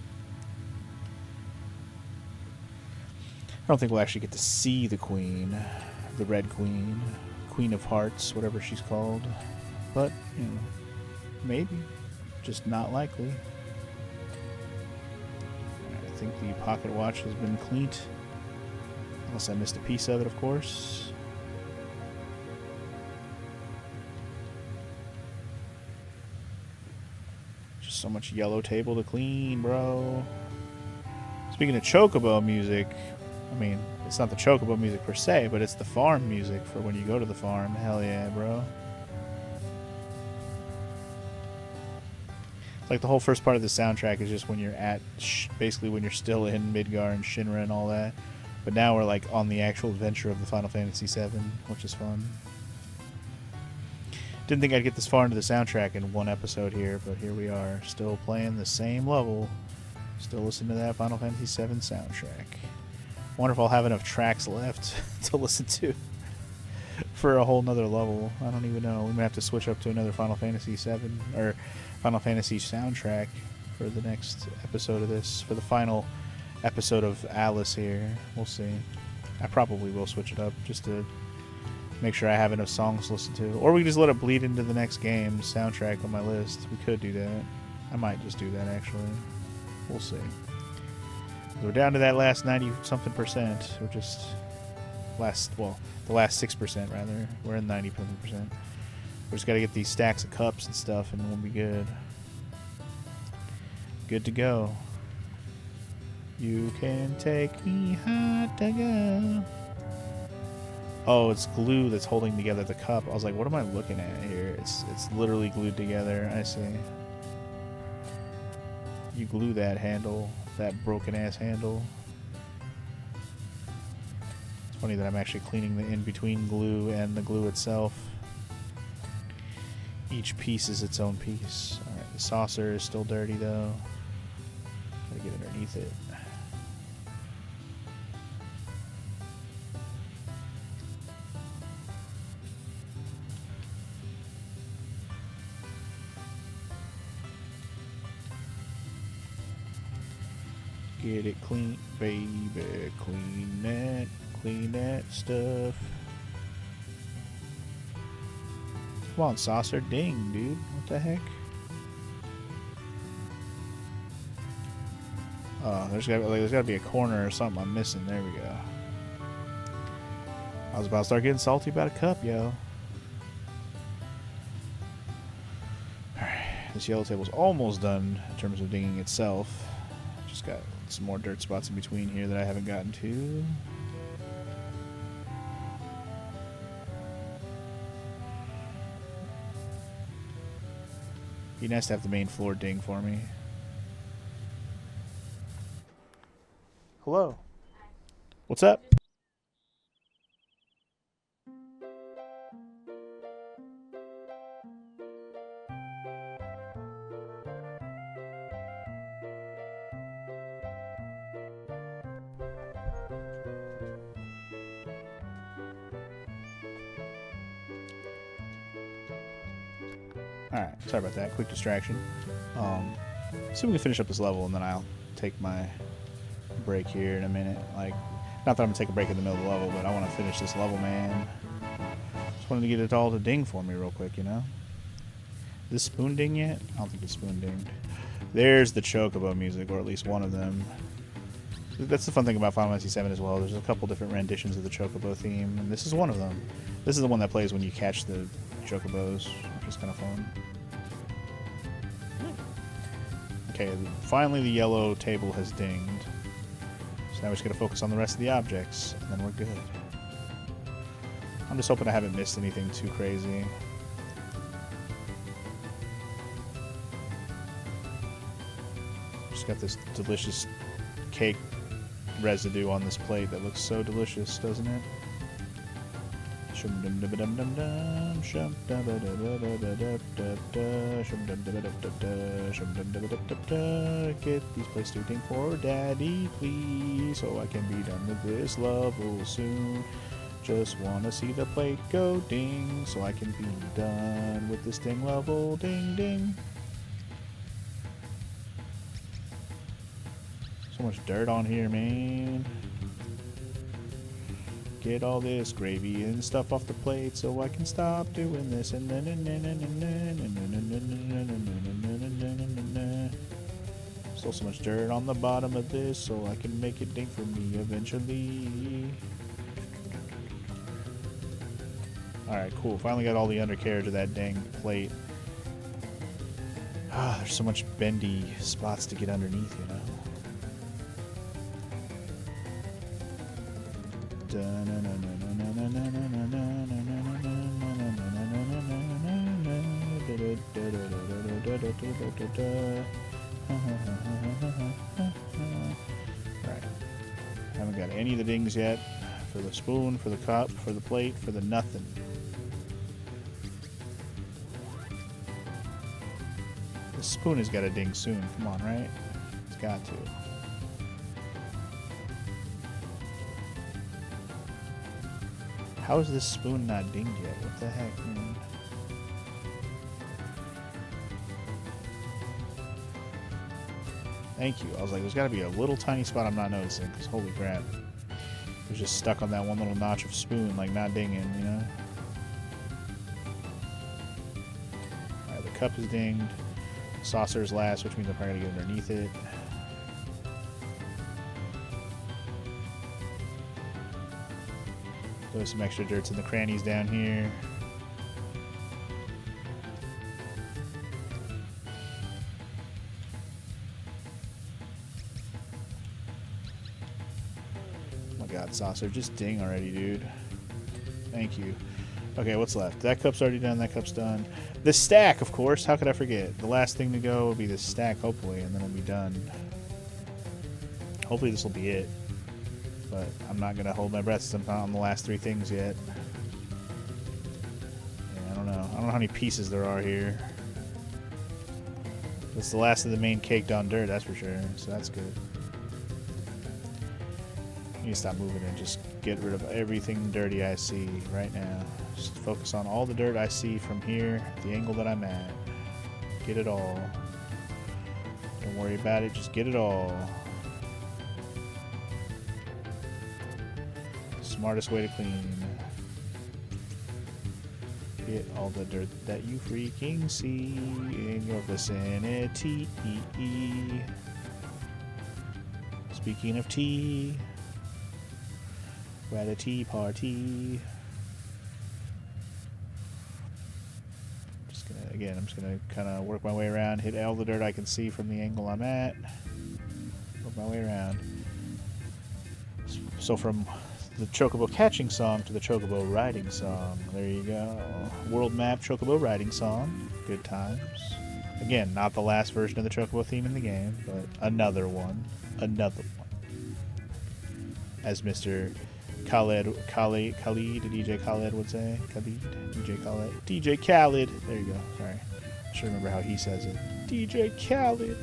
S1: I don't think we'll actually get to see the queen, the Red Queen, Queen of Hearts, whatever she's called. But, you know, maybe. Just not likely. I think the pocket watch has been cleaned. Unless I missed a piece of it, of course. Just so much yellow table to clean, bro. Speaking of Chocobo music, I mean, it's not the Chocobo music per se, but it's the farm music for when you go to the farm. Hell yeah, bro. Like the whole first part of the soundtrack is just when you're at, basically when you're still in Midgar and Shinra and all that. But now we're like on the actual adventure of the Final Fantasy VII, which is fun. Didn't think I'd get this far into the soundtrack in one episode here, but here we are, still playing the same level. Still listening to that Final Fantasy VII soundtrack. Wonder if I'll have enough tracks left to listen to for a whole nother level. I don't even know. We might have to switch up to another Final Fantasy VII or Final Fantasy soundtrack for the next episode of this, for the final episode of Alice here. We'll see. I probably will switch it up just to make sure I have enough songs to listen to. Or we can just let it bleed into the next game soundtrack on my list. We could do that. I might just do that, actually. We'll see. We're down to that last 90-something%. We're just the last 6% rather. We're in 90-something%. We just got to get these stacks of cups and stuff, and we'll be good. Good to go. You can take me hot to go. Oh, it's glue that's holding together the cup. I was like, what am I looking at here? It's literally glued together. I see. You glue that handle, that broken ass handle. It's funny that I'm actually cleaning the in-between glue and the glue itself. Each piece is its own piece. Alright, the saucer is still dirty though. Gotta get underneath it. Get it clean, baby. Clean that stuff. Come on, saucer. Ding, dude. What the heck? Oh, there's gotta be a corner or something I'm missing. There we go. I was about to start getting salty about a cup, yo. Alright, this yellow table's almost done in terms of dinging itself. Just got some more dirt spots in between here that I haven't gotten to. Be nice to have the main floor ding for me. Hello. What's up? Alright, sorry about that. Quick distraction. See if we can finish up this level, and then I'll take my break here in a minute. Like, Not that I'm going to take a break in the middle of the level, but I want to finish this level, man. Just wanted to get it all to ding for me real quick, you know? Is this spoon ding yet? I don't think it's spoon dinged. There's the Chocobo music, or at least one of them. That's the fun thing about Final Fantasy VII as well. There's a couple different renditions of the Chocobo theme, and this is one of them. This is the one that plays when you catch the Chocobos, which is kind of fun. Okay, finally the yellow table has dinged. So now we're just going to focus on the rest of the objects, and then we're good. I'm just hoping I haven't missed anything too crazy. Just got this delicious cake residue on this plate that looks so delicious, doesn't it? Get these plates to ding for Daddy, please, so I can be done with this level soon. Just wanna see the plate go ding, so I can be done with this ding level. Ding, ding. So much dirt on here, man. Get all this gravy and stuff off the plate so I can stop doing this. Still so much dirt on the bottom of this so I can make it ding for me eventually. Alright, cool. Finally got all the undercarriage of that dang plate. Ah, there's so much bendy spots to get underneath, you know? Right. Haven't got any of the dings yet. For the spoon, for the cup, for the plate, for the nothing. The spoon has got to ding soon. Come on, right? It's got to. How is this spoon not dinged yet? What the heck, man? Thank you. I was like, there's got to be a little tiny spot I'm not noticing, because holy crap. It was just stuck on that one little notch of spoon, like not dinging, you know? Alright, the cup is dinged. Saucer's last, which means I'm probably going to get underneath it. There's some extra dirts in the crannies down here. Oh my god, Saucer, just ding already, dude. Thank you. Okay, what's left? That cup's already done, that cup's done. The stack, of course, how could I forget? The last thing to go will be the stack, hopefully, and then we'll be done. Hopefully this will be it. But I'm not going to hold my breath since I'm not on the last three things yet. Yeah, I don't know. I don't know how many pieces there are here. It's the last of the main caked on dirt, that's for sure. So that's good. I need to stop moving and just get rid of everything dirty I see right now. Just focus on all the dirt I see from here, the angle that I'm at. Get it all. Don't worry about it, just get it all. Smartest way to clean. Get all the dirt that you freaking see in your vicinity. Speaking of tea, we're at a tea party. I'm just gonna kind of work my way around, hit all the dirt I can see from the angle I'm at. Work my way around. So from the Chocobo catching song to the Chocobo riding song. There you go. World map Chocobo riding song. Good times. Again, not the last version of the Chocobo theme in the game, but another one. Another one. As Mr. Khaled, DJ Khaled would say. DJ Khaled. DJ Khaled. There you go. Sorry. I should remember how he says it. DJ Khaled.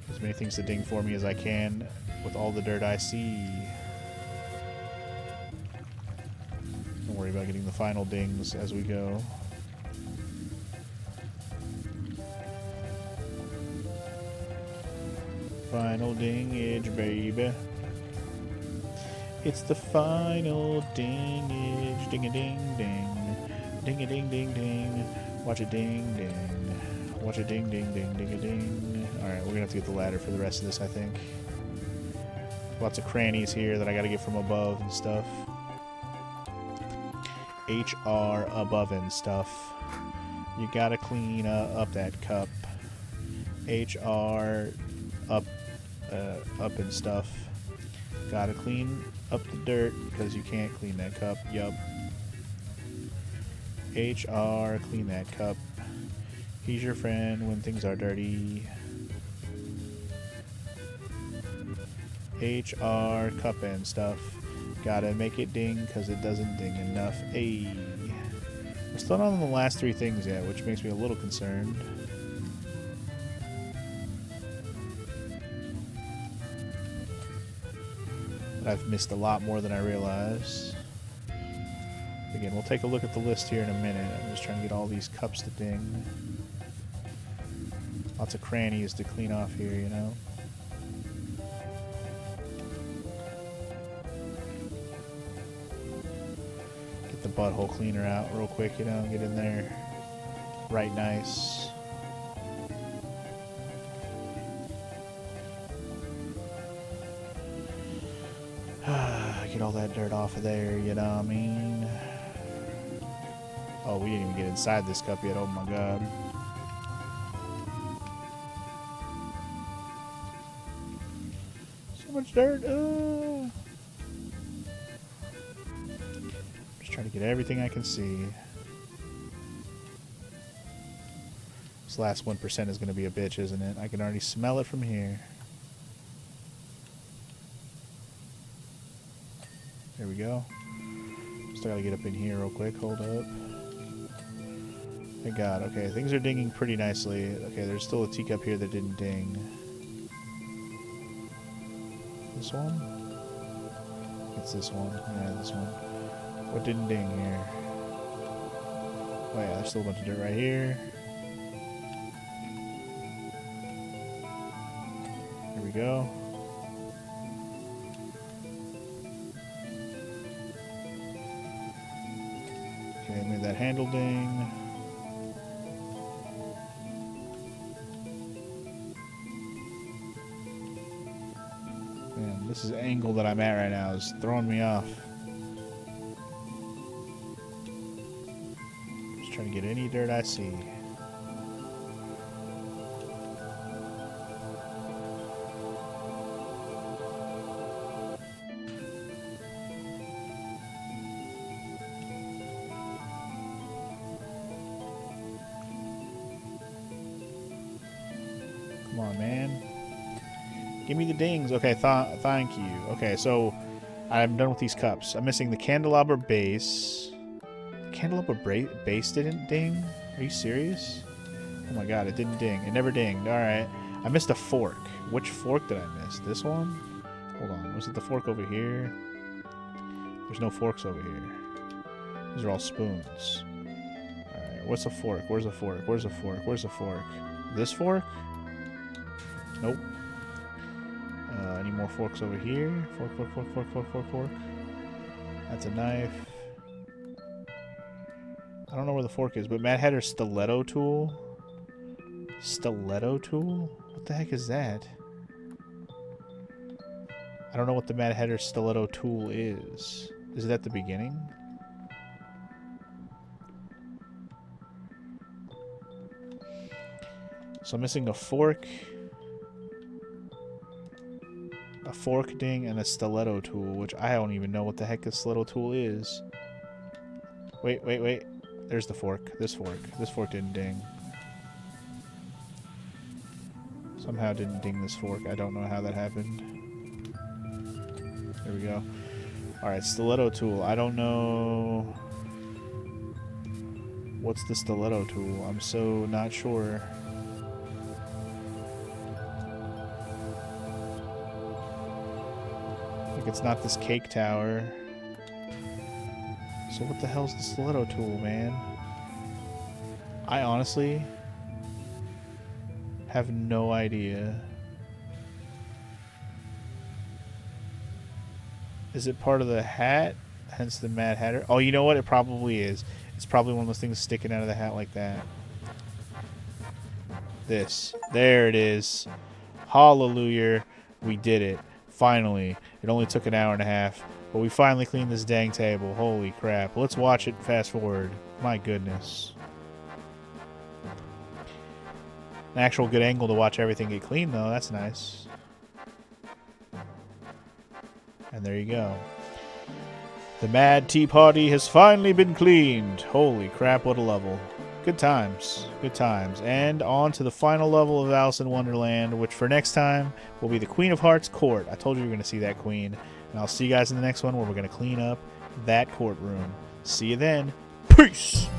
S1: As many things to ding for me as I can with all the dirt I see. Don't worry about getting the final dings as we go. Final dingage, baby. It's the final dingage. Ding a ding ding. Ding a ding ding ding. Watch it ding ding. Watch it ding ding ding ding a ding. Alright, we're gonna have to get the ladder for the rest of this, I think. Lots of crannies here that I gotta get from above and stuff. HR above and stuff. You gotta clean up that cup. HR up and stuff. Gotta clean up the dirt because you can't clean that cup. Yup. HR, clean that cup. He's your friend when things are dirty. HR, cup and stuff. Gotta make it ding because it doesn't ding enough. Ayy. We're still not on the last 3 things yet, which makes me a little concerned. But I've missed a lot more than I realized. Again, we'll take a look at the list here in a minute. I'm just trying to get all these cups to ding. Lots of crannies to clean off here, you know? Get the butthole cleaner out real quick, you know? Get in there right nice. Get all that dirt off of there, you know what I mean? Oh, we didn't even get inside this cup yet, oh my god. So much dirt, Just trying to get everything I can see. This last 1% is going to be a bitch, isn't it? I can already smell it from here. There we go. Still gotta get up in here real quick. Hold up. Thank God. Okay, things are dinging pretty nicely. Okay, there's still a teacup here that didn't ding. This one? It's this one. Yeah, this one. What didn't ding here? Oh yeah, there's still a bunch of dirt right here. Here we go. Okay, made that handle ding. Man, this is angle that I'm at right now is throwing me off. Just trying to get any dirt I see. Come on, man. Give me the dings. Okay, thank you. Okay, so I'm done with these cups. I'm missing the candelabra base. The candelabra base didn't ding? Are you serious? Oh my god, it didn't ding. It never dinged. Alright. I missed a fork. Which fork did I miss? This one? Hold on. Was it the fork over here? There's no forks over here. These are all spoons. Alright, what's a fork? Where's a fork? Where's a fork? Where's a fork? This fork? Nope. Any more forks over here? Fork, fork, fork, fork, fork, fork, fork. That's a knife. I don't know where the fork is, but Mad Hatter's stiletto tool? Stiletto tool? What the heck is that? I don't know what the Mad Hatter stiletto tool is. Is it at the beginning? So I'm missing a fork. A fork ding and a stiletto tool, which I don't even know what the heck a stiletto tool is. Wait, wait, wait. There's the fork. This fork. This fork didn't ding. Somehow didn't ding this fork. I don't know how that happened. There we go. Alright, stiletto tool. I don't know... What's the stiletto tool? I'm so not sure. It's not this cake tower. So what the hell's the stiletto tool, man? I honestly have no idea. Is it part of the hat? Hence the Mad Hatter. Oh, you know what? It probably is. It's probably one of those things sticking out of the hat like that. This. There it is. Hallelujah. We did it. Finally. It only took an hour and a half. But we finally cleaned this dang table. Holy crap. Let's watch it fast forward. My goodness. An actual good angle to watch everything get cleaned, though. That's nice. And there you go. The Mad Tea Party has finally been cleaned. Holy crap, what a level. Good times. Good times. And on to the final level of Alice in Wonderland, which for next time will be the Queen of Hearts Court. I told you you were going to see that queen. And I'll see you guys in the next one where we're going to clean up that courtroom. See you then. Peace!